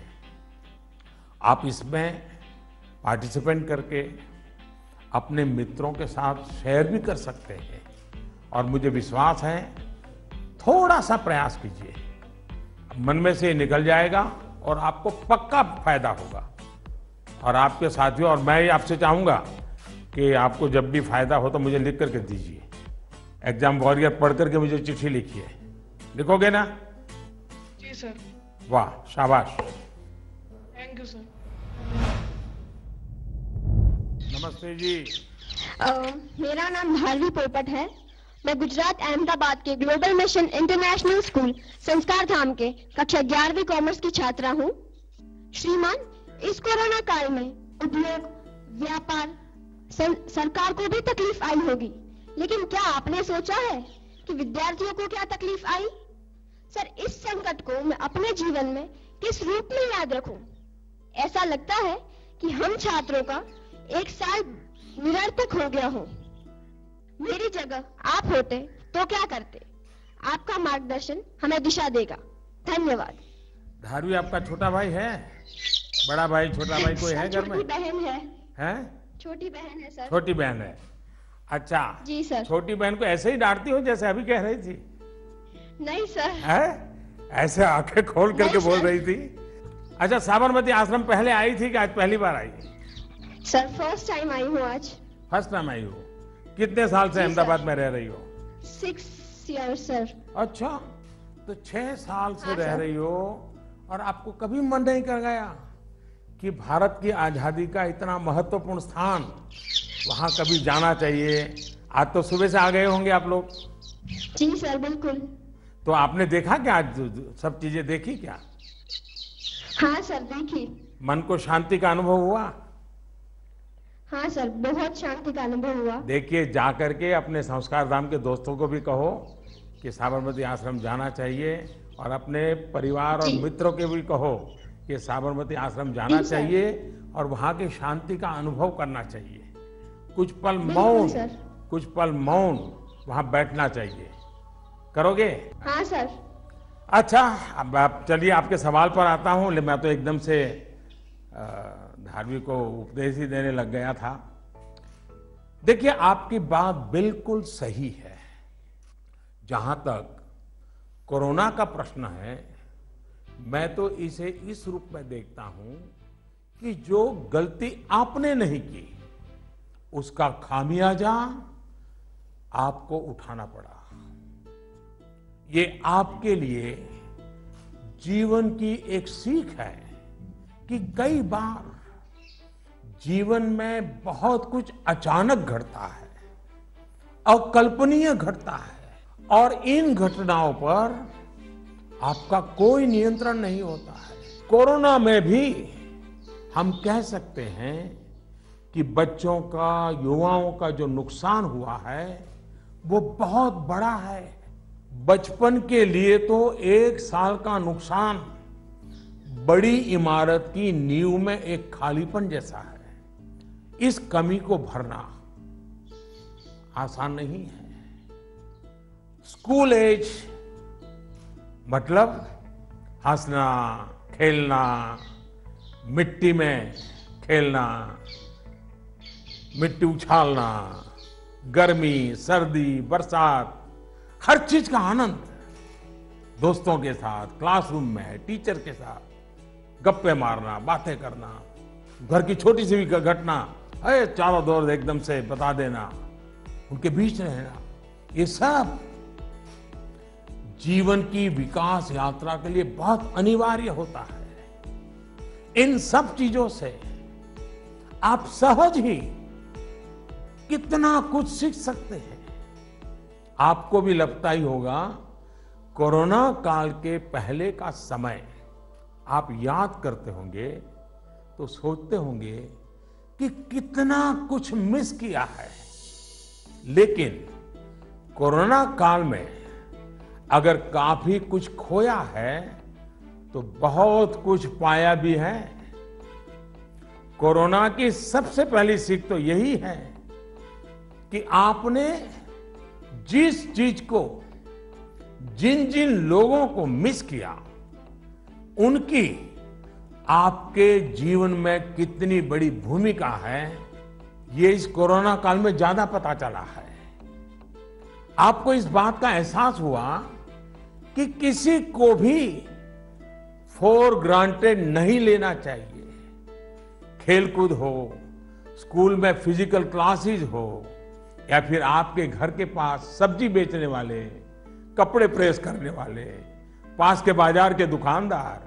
आप इसमें पार्टिसिपेट करके अपने मित्रों के साथ शेयर भी कर सकते हैं। और मुझे विश्वास है, थोड़ा सा प्रयास कीजिए, मन में से निकल जाएगा और आपको पक्का फायदा होगा। और आपके साथियों और मैं आपसे चाहूंगा कि आपको जब भी फायदा हो तो मुझे लिख करके दीजिए। एग्जाम वॉरियर पढ़ करके मुझे चिट्ठी लिखिए। लिखोगे ना? जी सर। वाह, शाबाश। Thank you sir. नमस्ते जी। मेरा नाम भारवी पोपट है। मैं गुजरात अहमदाबाद के ग्लोबल मिशन इंटरनेशनल स्कूल संस्कार धाम के कक्षा 11वीं कॉमर्स की छात्रा हूँ। श्रीमान, इस कोरोना काल में उद्योग, व्यापार, सरकार को भी तकलीफ आई होगी, लेकिन क्या आपने सोचा है कि विद्यार्थियों को क्या तकलीफ आई? सर, इस संकट को मैं अपने जीवन में किस रूप में याद रखूं? ऐसा लगता है कि हम छात्रों का एक साल निरर्थक हो गया हो। मेरी जगह आप होते तो क्या करते? आपका मार्गदर्शन हमें दिशा देगा। धन्यवाद। धारवी आपका छोटा भाई है? बड़ा भाई, छोटा भाई कोई है घर में? छोटी बहन है। हैं? छोटी बहन है सर। छोटी बहन है। अच्छा जी सर। छोटी बहन को ऐसे ही डांटती हो जैसे अभी कह रही थी? नहीं सर। है? ऐसे आंखें खोल करके बोल रही थी? अच्छा, साबरमती आश्रम पहले आई थी कि आज पहली बार आई? सर, फर्स्ट टाइम आई हूँ आज। फर्स्ट टाइम आई हो? कितने साल से अहमदाबाद में रह रही हो? 6 years सर। अच्छा, तो 6 साल से रह रही हो और आपको कभी मन नहीं कर गया कि भारत की आजादी का इतना महत्वपूर्ण स्थान, वहां कभी जाना चाहिए? आज तो सुबह से आ गए होंगे आप लोग? जी सर, बिल्कुल। तो आपने देखा क्या? आज सब चीजें देखी क्या? हाँ सर, देखी। मन को शांति का अनुभव हुआ? हाँ सर, बहुत शांति का अनुभव हुआ। देखिए, जा करके अपने संस्कार धाम के दोस्तों को भी कहो कि साबरमती आश्रम जाना चाहिए, और अपने परिवार और मित्रों के भी कहो कि साबरमती आश्रम जाना चाहिए और वहां की शांति का अनुभव करना चाहिए। कुछ पल मौन वहां बैठना चाहिए। करोगे? हाँ सर। अच्छा, अब आप चलिए, आपके सवाल पर आता हूं। मैं तो एकदम से धारवी को उपदेश ही देने लग गया था। देखिए, आपकी बात बिल्कुल सही है। जहां तक कोरोना का प्रश्न है, मैं तो इसे इस रूप में देखता हूं कि जो गलती आपने नहीं की, उसका खामियाजा आपको उठाना पड़ा। ये आपके लिए जीवन की एक सीख है कि कई बार जीवन में बहुत कुछ अचानक घटता है, अकल्पनीय घटता है, और इन घटनाओं पर आपका कोई नियंत्रण नहीं होता है। कोरोना में भी हम कह सकते हैं कि बच्चों का, युवाओं का जो नुकसान हुआ है वो बहुत बड़ा है। बचपन के लिए तो 1 साल का नुकसान बड़ी इमारत की नींव में एक खालीपन जैसा है। इस कमी को भरना आसान नहीं है। स्कूल एज मतलब हंसना, खेलना, मिट्टी में खेलना, मिट्टी उछालना, गर्मी, सर्दी, बरसात, हर चीज का आनंद, दोस्तों के साथ, क्लासरूम में, टीचर के साथ गप्पे मारना, बातें करना, घर की छोटी सी भी घटना चारों दौर एकदम से बता देना, उनके बीच रहना, ये सब जीवन की विकास यात्रा के लिए बहुत अनिवार्य होता है। इन सब चीजों से आप सहज ही कितना कुछ सीख सकते हैं। आपको भी लगता ही होगा, कोरोना काल के पहले का समय आप याद करते होंगे तो सोचते होंगे कि कितना कुछ मिस किया है। लेकिन कोरोना काल में अगर काफी कुछ खोया है तो बहुत कुछ पाया भी है। कोरोना की सबसे पहली सीख तो यही है कि आपने जिस चीज को, जिन जिन लोगों को मिस किया, उनकी आपके जीवन में कितनी बड़ी भूमिका है, ये इस कोरोना काल में ज्यादा पता चला है। आपको इस बात का एहसास हुआ कि किसी को भी फॉर ग्रांटेड नहीं लेना चाहिए। खेलकूद हो, स्कूल में फिजिकल क्लासेस हो, या फिर आपके घर के पास सब्जी बेचने वाले, कपड़े प्रेस करने वाले, पास के बाजार के दुकानदार,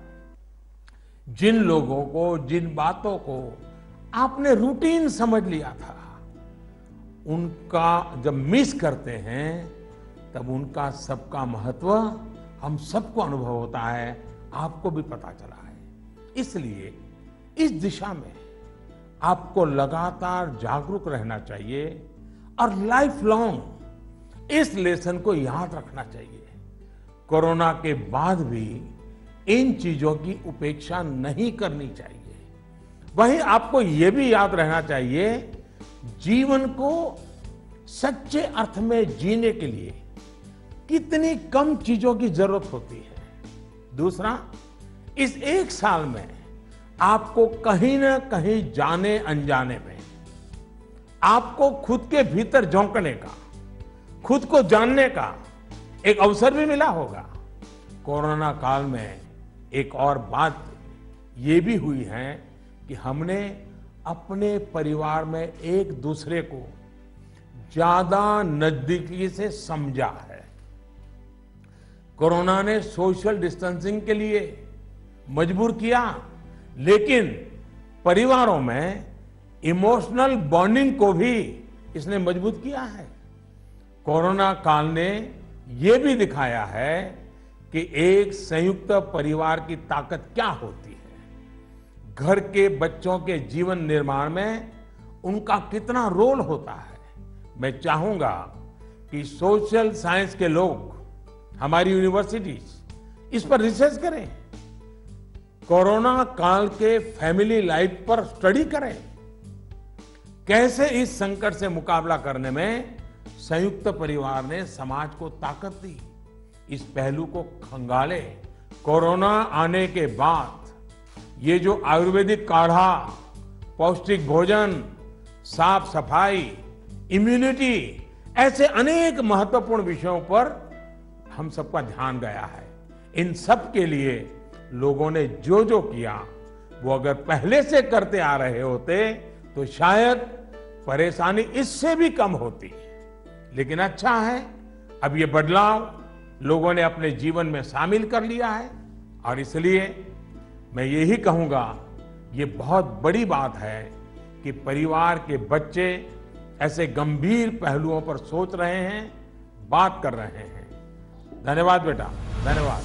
जिन लोगों को, जिन बातों को आपने रूटीन समझ लिया था, उनका जब मिस करते हैं तब उनका सबका महत्व हम सबको अनुभव होता है, आपको भी पता चला है। इसलिए इस दिशा में आपको लगातार जागरूक रहना चाहिए और लाइफ लॉन्ग इस लेसन को याद रखना चाहिए। कोरोना के बाद भी इन चीजों की उपेक्षा नहीं करनी चाहिए। वहीं आपको यह भी याद रहना चाहिए, जीवन को सच्चे अर्थ में जीने के लिए कितनी कम चीजों की जरूरत होती है। दूसरा, इस एक साल में आपको कहीं ना कहीं जाने अनजाने में आपको खुद के भीतर झोंकने का, खुद को जानने का एक अवसर भी मिला होगा। कोरोना काल में एक और बात ये भी हुई है कि हमने अपने परिवार में एक दूसरे को ज्यादा नजदीकी से समझा है। कोरोना ने सोशल डिस्टेंसिंग के लिए मजबूर किया, लेकिन परिवारों में इमोशनल बॉन्डिंग को भी इसने मजबूत किया है। कोरोना काल ने यह भी दिखाया है कि एक संयुक्त परिवार की ताकत क्या होती है, घर के बच्चों के जीवन निर्माण में उनका कितना रोल होता है। मैं चाहूंगा कि सोशल साइंस के लोग, हमारी यूनिवर्सिटीज इस पर रिसर्च करें, कोरोना काल के फैमिली लाइफ पर स्टडी करें, कैसे इस संकट से मुकाबला करने में संयुक्त परिवार ने समाज को ताकत दी। इस पहलू को खंगाले। कोरोना आने के बाद ये जो आयुर्वेदिक काढ़ा, पौष्टिक भोजन, साफ सफाई, इम्यूनिटी, ऐसे अनेक महत्वपूर्ण विषयों पर हम सबका ध्यान गया है। इन सब के लिए लोगों ने जो जो किया, वो अगर पहले से करते आ रहे होते तो शायद परेशानी इससे भी कम होती। लेकिन अच्छा है, अब ये बदलाव लोगों ने अपने जीवन में शामिल कर लिया है, और इसलिए मैं यही कहूंगा, ये बहुत बड़ी बात है कि परिवार के बच्चे ऐसे गंभीर पहलुओं पर सोच रहे हैं, बात कर रहे हैं। धन्यवाद बेटा, धन्यवाद।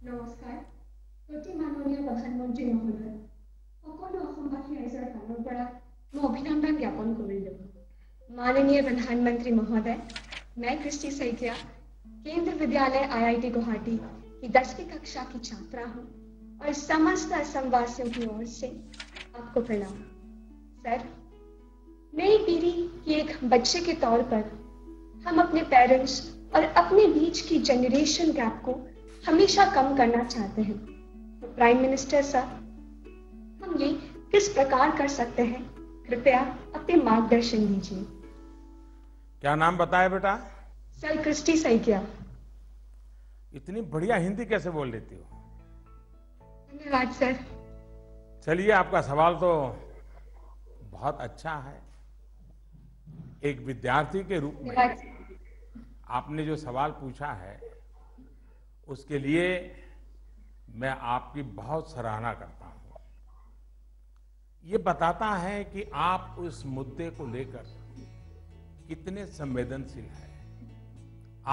নমস্কাৰ। অতি মাননীয় প্ৰধানমন্ত্ৰী মহোদয়, সকলো অসমবাসী ৰাইজৰ ফালৰ পৰা মই অভিনন্দন জ্ঞাপন কৰিলোঁ। माननीय प्रधानमंत्री महोदय, मैं कृष्टि सैकिया केंद्र विद्यालय IIT गुवाहाटी की 10वीं कक्षा की छात्रा हूँ और समस्त असमवासियों की ओर से आपको प्रणाम। सर, नई पीढ़ी की एक बच्चे के तौर पर हम अपने पेरेंट्स और अपने बीच की जनरेशन गैप को हमेशा कम करना चाहते हैं। तो प्राइम मिनिस्टर सर, हम ये किस प्रकार कर सकते हैं, कृपया अपने मार्गदर्शन दीजिए। क्या नाम बताया बेटा? सर, कृष्टि सैकिया। इतनी बढ़िया हिंदी कैसे बोल लेती हो? धन्यवाद सर। चलिए, आपका सवाल तो बहुत अच्छा है। एक विद्यार्थी के रूप में आपने जो सवाल पूछा है, उसके लिए मैं आपकी बहुत सराहना करता हूं। ये बताता है कि आप उस मुद्दे को लेकर कितने संवेदनशील हैं।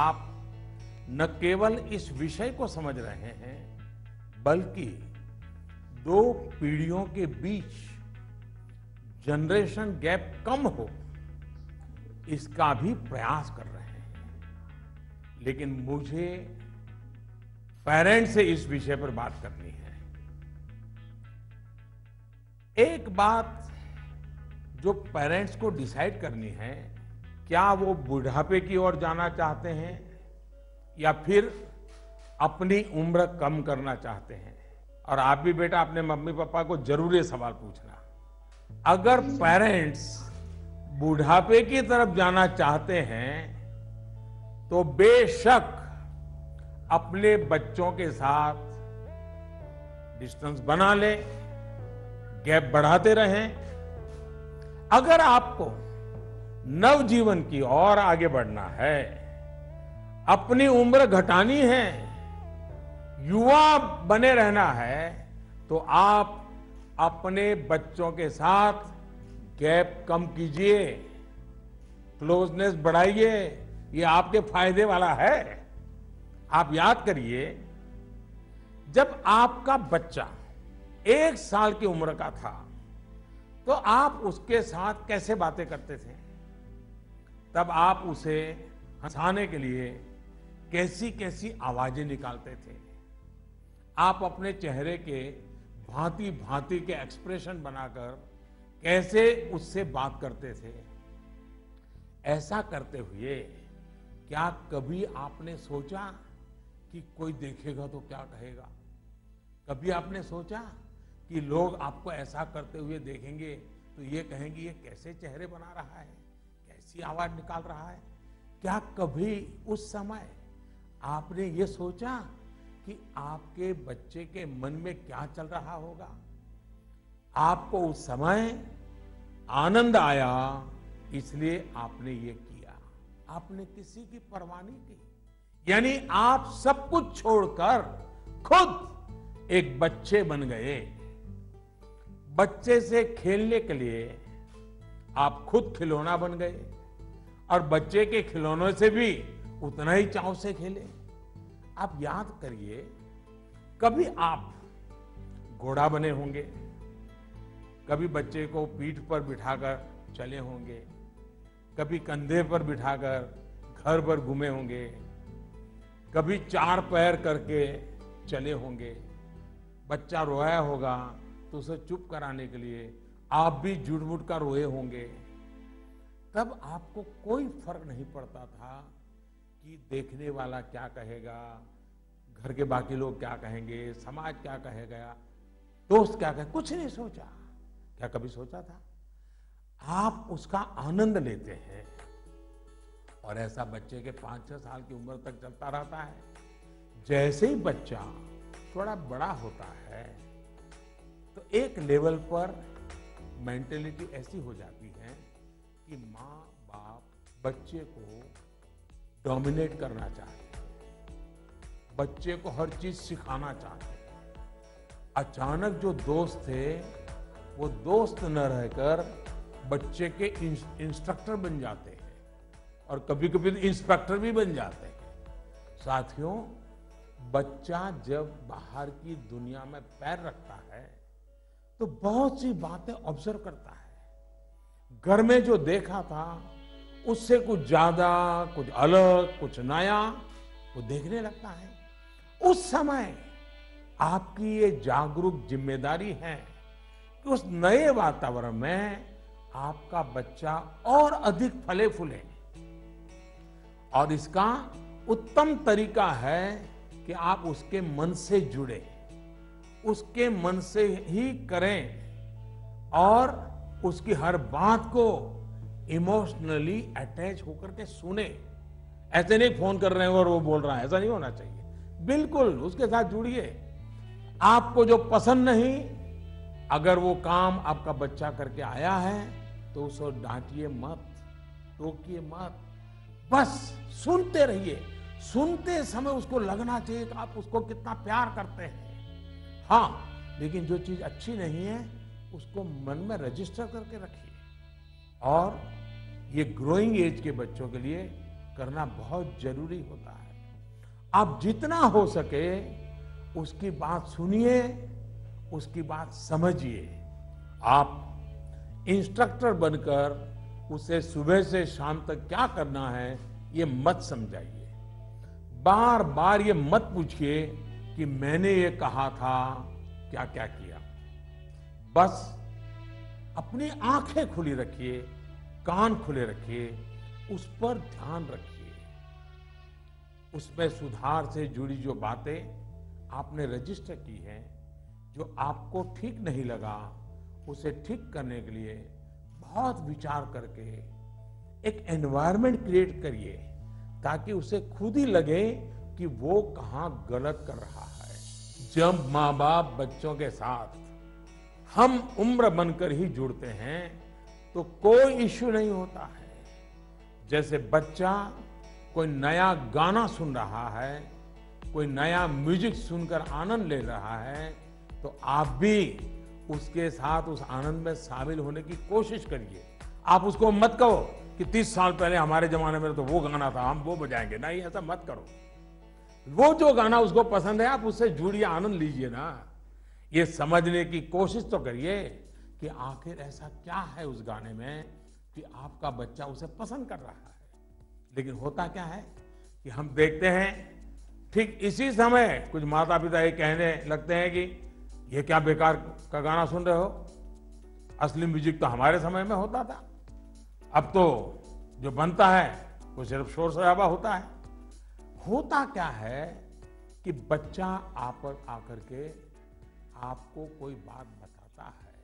आप न केवल इस विषय को समझ रहे हैं, बल्कि दो पीढ़ियों के बीच जनरेशन गैप कम हो, इसका भी प्रयास कर रहे हैं। लेकिन मुझे पेरेंट्स से इस विषय पर बात करनी है। एक बात जो पेरेंट्स को डिसाइड करनी है, क्या वो बुढ़ापे की ओर जाना चाहते हैं या फिर अपनी उम्र कम करना चाहते हैं। और आप भी बेटा अपने मम्मी पापा को जरूर ये सवाल पूछना, अगर पेरेंट्स बुढ़ापे की तरफ जाना चाहते हैं तो बेशक अपने बच्चों के साथ डिस्टेंस बना ले, गैप बढ़ाते रहें। अगर आपको नवजीवन की ओर आगे बढ़ना है, अपनी उम्र घटानी है, युवा बने रहना है, तो आप अपने बच्चों के साथ गैप कम कीजिए, क्लोजनेस बढ़ाइए। ये आपके फायदे वाला है। आप याद करिए, जब आपका बच्चा 1 साल की उम्र का था तो आप उसके साथ कैसे बातें करते थे? तब आप उसे हंसाने के लिए कैसी कैसी आवाजें निकालते थे? आप अपने चेहरे के भांति भांति के एक्सप्रेशन बनाकर कैसे उससे बात करते थे? ऐसा करते हुए क्या कभी आपने सोचा कि कोई देखेगा तो क्या कहेगा? कभी आपने सोचा कि लोग आपको ऐसा करते हुए देखेंगे तो ये कहेंगे ये कैसे चेहरे बना रहा है, कैसी आवाज निकाल रहा है? क्या कभी उस समय आपने ये सोचा कि आपके बच्चे के मन में क्या चल रहा होगा? आपको उस समय आनंद आया, इसलिए आपने ये किया। आपने किसी की परवाह नहीं की, यानी आप सब कुछ छोड़कर खुद एक बच्चे बन गए। बच्चे से खेलने के लिए आप खुद खिलौना बन गए और बच्चे के खिलौनों से भी उतना ही चाव से खेले। आप याद करिए, कभी आप घोड़ा बने होंगे, कभी बच्चे को पीठ पर बिठाकर चले होंगे, कभी कंधे पर बिठाकर घर भर घूमे होंगे, कभी 4 पैर करके चले होंगे। बच्चा रोया होगा तो उसे चुप कराने के लिए आप भी जुट-मुट कर रोए होंगे। तब आपको कोई फर्क नहीं पड़ता था कि देखने वाला क्या कहेगा, घर के बाकी लोग क्या कहेंगे, समाज क्या कहेगा, दोस्त क्या कहे, कुछ नहीं सोचा। क्या कभी सोचा था? आप उसका आनंद लेते हैं और ऐसा बच्चे के 5-6 साल की उम्र तक चलता रहता है। जैसे ही बच्चा थोड़ा बड़ा होता है तो एक लेवल पर मेंटेलिटी ऐसी हो जाती है कि माँ बाप बच्चे को डोमिनेट करना चाहते हैं, बच्चे को हर चीज सिखाना चाहते हैं। अचानक जो दोस्त थे वो दोस्त न रहकर बच्चे के इंस्ट्रक्टर बन जाते हैं और कभी कभी इंस्पेक्टर भी बन जाते हैं। साथियों, बच्चा जब बाहर की दुनिया में पैर रखता है तो बहुत सी बातें ऑब्जर्व करता है। घर में जो देखा था उससे कुछ ज्यादा, कुछ अलग, कुछ नया वो देखने लगता है। उस समय आपकी ये जागरूक जिम्मेदारी है कि उस नए वातावरण में आपका बच्चा और अधिक फले फूले। और इसका उत्तम तरीका है कि आप उसके मन से जुड़े, उसके मन से ही करें और उसकी हर बात को इमोशनली अटैच होकर के सुने। ऐसे नहीं फोन कर रहे हैं और वो बोल रहा है, ऐसा नहीं होना चाहिए। बिल्कुल उसके साथ जुड़िए। आपको जो पसंद नहीं, अगर वो काम आपका बच्चा करके आया है तो उसको डांटिए मत, टोकिए मत, बस सुनते रहिए। सुनते समय उसको लगना चाहिए कि आप उसको कितना प्यार करते हैं। हाँ, लेकिन जो चीज अच्छी नहीं है उसको मन में रजिस्टर करके रखिए। और ये ग्रोइंग एज के बच्चों के लिए करना बहुत जरूरी होता है। आप जितना हो सके उसकी बात सुनिए, उसकी बात समझिए। आप इंस्ट्रक्टर बनकर उसे सुबह से शाम तक क्या करना है ये मत समझाइए। बार बार ये मत पूछिए कि मैंने ये कहा था, क्या क्या किया। बस अपनी आंखें खुली रखिए, कान खुले रखिए, उस पर ध्यान रखिए। उसमें सुधार से जुड़ी जो बातें आपने रजिस्टर की हैं, जो आपको ठीक नहीं लगा उसे ठीक करने के लिए बहुत विचार करके एक एनवायरनमेंट क्रिएट करिए ताकि उसे खुद ही लगे कि वो कहाँ गलत कर रहा है। जब माँ बाप बच्चों के साथ हम उम्र बनकर ही जुड़ते हैं तो कोई इश्यू नहीं होता है। जैसे बच्चा कोई नया गाना सुन रहा है, कोई नया म्यूजिक सुनकर आनंद ले रहा है, तो आप भी उसके साथ उस आनंद में शामिल होने की कोशिश करिए। आप उसको मत कहो कि 30 साल पहले हमारे जमाने में तो वो गाना था, हम वो बजाएंगे। नहीं, ऐसा मत करो। वो जो गाना उसको पसंद है आप उससे जुड़िए, आनंद लीजिए ना। ये समझने की कोशिश तो करिए कि आखिर ऐसा क्या है उस गाने में कि आपका बच्चा उसे पसंद कर रहा है। लेकिन होता क्या है कि हम देखते हैं ठीक इसी समय कुछ माता पिता ये कहने लगते हैं कि ये क्या बेकार का गाना सुन रहे हो, असली म्यूजिक तो हमारे समय में होता था। अब तो जो बनता है वो सिर्फ शोर शराबा होता है। होता क्या है कि बच्चा आप पर आकर के आपको कोई बात बताता है।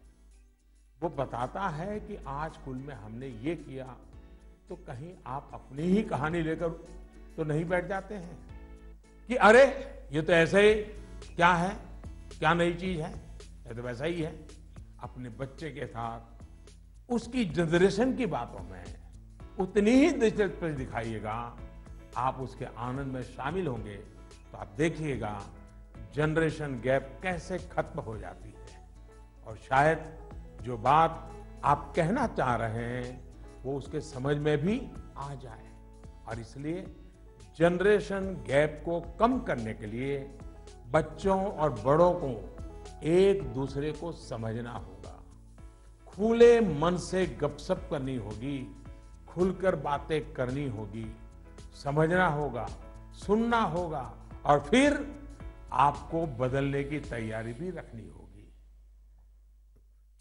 वो बताता है कि आज स्कूल में हमने ये किया, तो कहीं आप अपनी ही कहानी लेकर तो नहीं बैठ जाते हैं कि अरे ये तो ऐसे ही, क्या है, क्या नई चीज है, ये तो वैसा ही है। अपने बच्चे के साथ उसकी जनरेशन की बातों में उतनी ही दिलचस्पी दिखाइएगा, आप उसके आनंद में शामिल होंगे तो आप देखिएगा जनरेशन गैप कैसे खत्म हो जाती है। और शायद जो बात आप कहना चाह रहे हैं वो उसके समझ में भी आ जाए। और इसलिए जनरेशन गैप को कम करने के लिए बच्चों और बड़ों को एक दूसरे को समझना होगा, खुले मन से गपशप करनी होगी, खुलकर बातें करनी होगी, समझना होगा, सुनना होगा और फिर आपको बदलने की तैयारी भी रखनी होगी।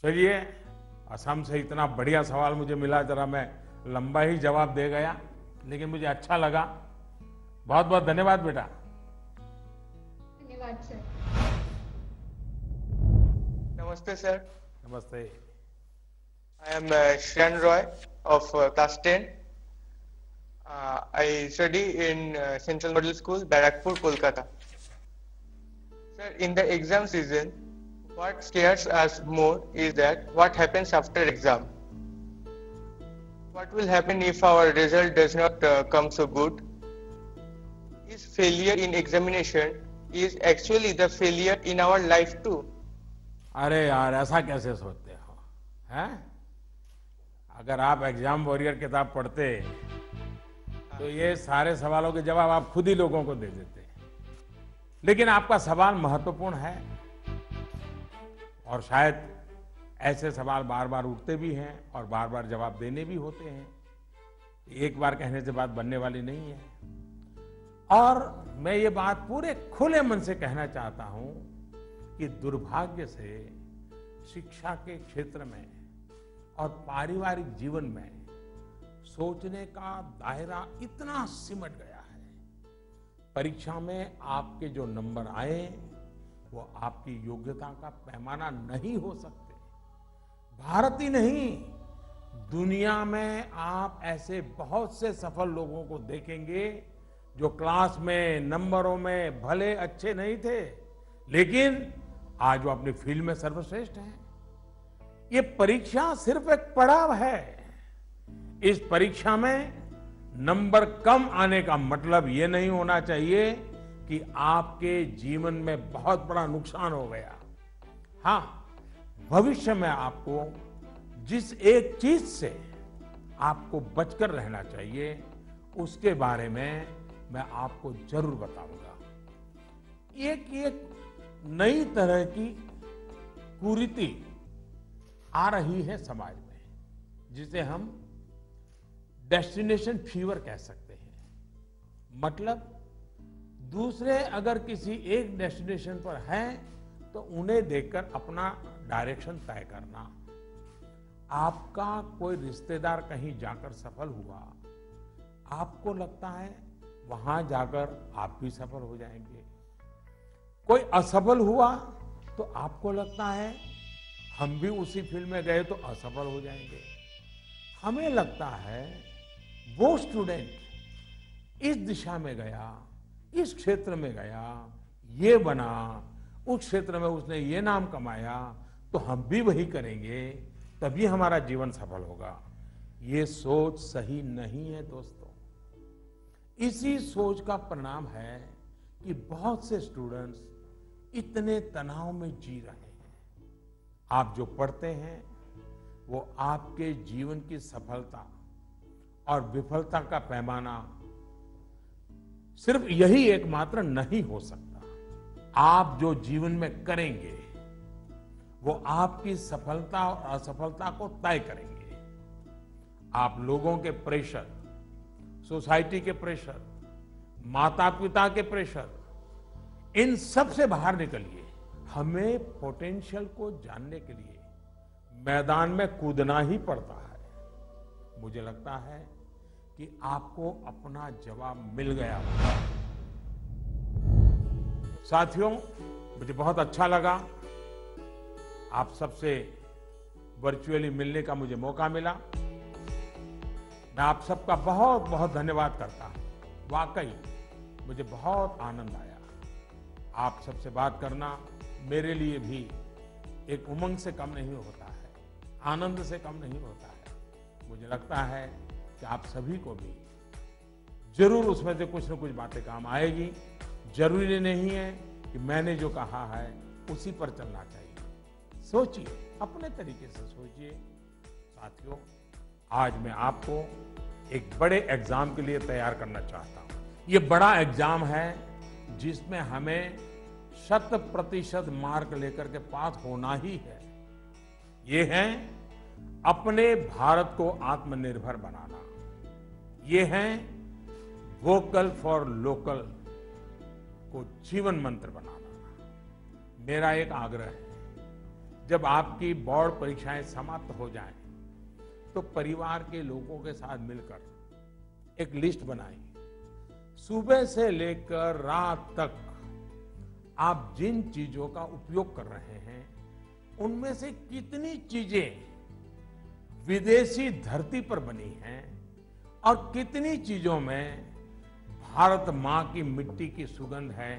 चलिए, असम से इतना बढ़िया सवाल मुझे मिला, जरा मैं लंबा ही जवाब दे गया, लेकिन मुझे अच्छा लगा। बहुत बहुत धन्यवाद बेटा। धन्यवाद सर। नमस्ते सर। नमस्ते। I am Shran Roy of class 10. I study in Central Model School, Barakpur, Kolkata. Sir, in the exam season, what scares us more is that what happens after exam. What will happen if our result does not come so good? Is failure in examination is actually the failure in our life too? अरे यार, ऐसा कैसे सोचते हो, हैं? अगर आप exam warrior किताब पढ़ते तो ये सारे सवालों के जवाब आप खुद ही लोगों को दे देते। लेकिन आपका सवाल महत्वपूर्ण है और शायद ऐसे सवाल बार बार उठते भी हैं और बार बार जवाब देने भी होते हैं। एक बार कहने से बात बनने वाली नहीं है। और मैं ये बात पूरे खुले मन से कहना चाहता हूं कि दुर्भाग्य से शिक्षा के क्षेत्र में और पारिवारिक जीवन में सोचने का दायरा इतना सिमट गया है। परीक्षा में आपके जो नंबर आए वो आपकी योग्यता का पैमाना नहीं हो सकते। भारत ही नहीं, दुनिया में आप ऐसे बहुत से सफल लोगों को देखेंगे जो क्लास में नंबरों में भले अच्छे नहीं थे, लेकिन आज वो अपनी फील्ड में सर्वश्रेष्ठ हैं। ये परीक्षा सिर्फ एक पड़ाव है। इस परीक्षा में नंबर कम आने का मतलब ये नहीं होना चाहिए कि आपके जीवन में बहुत बड़ा नुकसान हो गया। हाँ, भविष्य में आपको जिस एक चीज से आपको बचकर रहना चाहिए उसके बारे में मैं आपको जरूर बताऊंगा। एक नई तरह की कुरीति आ रही है समाज में, जिसे हम डेस्टिनेशन फीवर कह सकते हैं। मतलब दूसरे अगर किसी एक डेस्टिनेशन पर हैं तो उन्हें देखकर अपना डायरेक्शन तय करना। आपका कोई रिश्तेदार कहीं जाकर सफल हुआ, आपको लगता है वहां जाकर आप भी सफल हो जाएंगे। कोई असफल हुआ तो आपको लगता है हम भी उसी फील्ड में गए तो असफल हो जाएंगे। हमें लगता है वो स्टूडेंट इस दिशा में गया, इस क्षेत्र में गया, ये बना, उस क्षेत्र में उसने ये नाम कमाया, तो हम भी वही करेंगे, तभी हमारा जीवन सफल होगा। ये सोच सही नहीं है दोस्तों। इसी सोच का परिणाम है कि बहुत से स्टूडेंट्स इतने तनाव में जी रहे हैं। आप जो पढ़ते हैं वो आपके जीवन की सफलता और विफलता का पैमाना सिर्फ यही एकमात्र नहीं हो सकता। आप जो जीवन में करेंगे वो आपकी सफलता और असफलता को तय करेंगे। आप लोगों के प्रेशर, सोसाइटी के प्रेशर, माता पिता के प्रेशर, इन सब से बाहर निकलिए। हमें पोटेंशियल को जानने के लिए मैदान में कूदना ही पड़ता है। मुझे लगता है कि आपको अपना जवाब मिल गया होगा। साथियों, मुझे बहुत अच्छा लगा आप सबसे वर्चुअली मिलने का मुझे मौका मिला। मैं आप सबका बहुत बहुत धन्यवाद करता हूं। वाकई मुझे बहुत आनंद आया। आप सबसे बात करना मेरे लिए भी एक उमंग से कम नहीं होता है, आनंद से कम नहीं होता है। मुझे लगता है कि आप सभी को भी जरूर उसमें से कुछ न कुछ बातें काम आएगी। जरूरी नहीं है कि मैंने जो कहा है उसी पर चलना चाहिए। सोचिए, अपने तरीके से सोचिए। साथियों, आज मैं आपको एक बड़े एग्जाम के लिए तैयार करना चाहता हूं। ये बड़ा एग्जाम है जिसमें हमें 100% मार्क लेकर के पास होना ही है। ये है अपने भारत को आत्मनिर्भर बनाना। ये है वोकल फॉर लोकल को जीवन मंत्र बनाना। मेरा एक आग्रह है, जब आपकी बोर्ड परीक्षाएं समाप्त हो जाएं, तो परिवार के लोगों के साथ मिलकर एक लिस्ट बनाएं। सुबह से लेकर रात तक आप जिन चीजों का उपयोग कर रहे हैं, उनमें से कितनी चीजें विदेशी धरती पर बनी हैं और कितनी चीजों में भारत मां की मिट्टी की सुगंध है,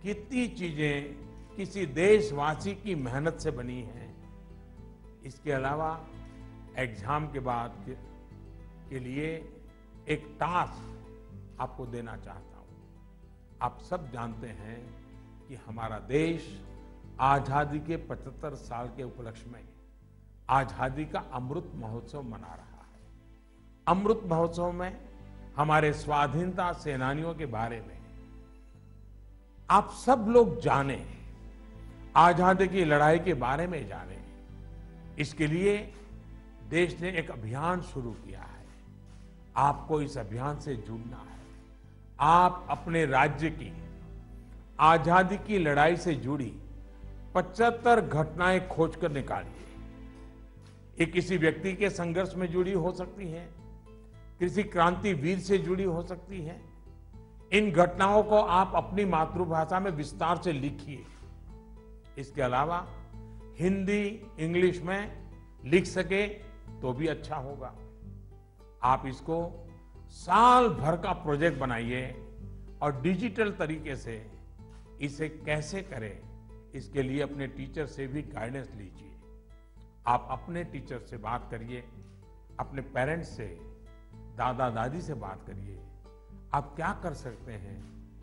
कितनी चीजें किसी देशवासी की मेहनत से बनी हैं। इसके अलावा एग्जाम के बाद के लिए एक टास्क आपको देना चाहता हूं। आप सब जानते हैं कि हमारा देश आजादी के 75 साल के उपलक्ष्य में आजादी का अमृत महोत्सव मना रहा है। अमृत महोत्सव में हमारे स्वाधीनता सेनानियों के बारे में आप सब लोग जाने, आजादी की लड़ाई के बारे में जाने। इसके लिए देश ने एक अभियान शुरू किया है। आपको इस अभियान से जुड़ना है। आप अपने राज्य की आजादी की लड़ाई से जुड़ी 75 घटनाएं खोजकर निकालिए। ये किसी व्यक्ति के संघर्ष में जुड़ी हो सकती है, किसी क्रांतिवीर से जुड़ी हो सकती है। इन घटनाओं को आप अपनी मातृभाषा में विस्तार से लिखिए। इसके अलावा हिंदी, इंग्लिश में लिख सके तो भी अच्छा होगा। आप इसको साल भर का प्रोजेक्ट बनाइए और डिजिटल तरीके से इसे कैसे करें, इसके लिए अपने टीचर से भी गाइडेंस लीजिए। आप अपने टीचर से बात करिए, अपने पेरेंट्स से, दादा दादी से बात करिए। आप क्या कर सकते हैं,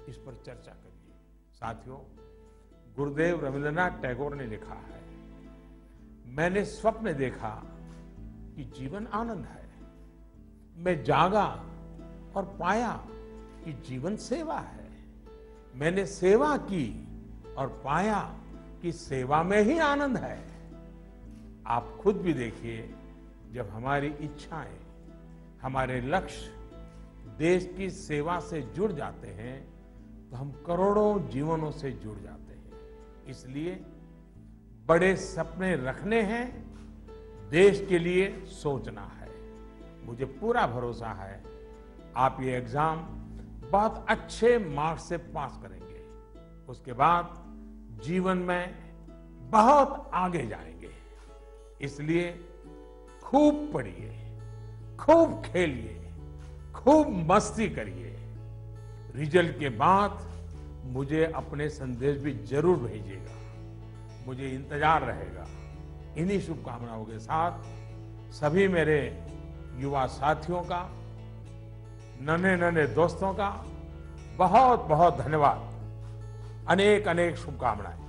इस पर चर्चा करिए। साथियों, गुरुदेव रविंद्रनाथ टैगोर ने लिखा है, मैंने स्वप्न देखा कि जीवन आनंद है। मैं जागा और पाया कि जीवन सेवा है। मैंने सेवा की और पाया कि सेवा में ही आनंद है। आप खुद भी देखिए, जब हमारी इच्छाएं, हमारे लक्ष्य देश की सेवा से जुड़ जाते हैं तो हम करोड़ों जीवनों से जुड़ जाते हैं। इसलिए बड़े सपने रखने हैं, देश के लिए सोचना है। मुझे पूरा भरोसा है आप ये एग्जाम बहुत अच्छे मार्क्स से पास करेंगे। उसके बाद जीवन में बहुत आगे जाएंगे। इसलिए खूब पढ़िए, खूब खेलिए, खूब मस्ती करिए। रिजल्ट के बाद मुझे अपने संदेश भी जरूर भेजिएगा, मुझे इंतजार रहेगा। इन्हीं शुभकामनाओं के साथ सभी मेरे युवा साथियों का, नन्हे नन्हे दोस्तों का बहुत बहुत धन्यवाद। अनेक अनेक शुभकामनाएं।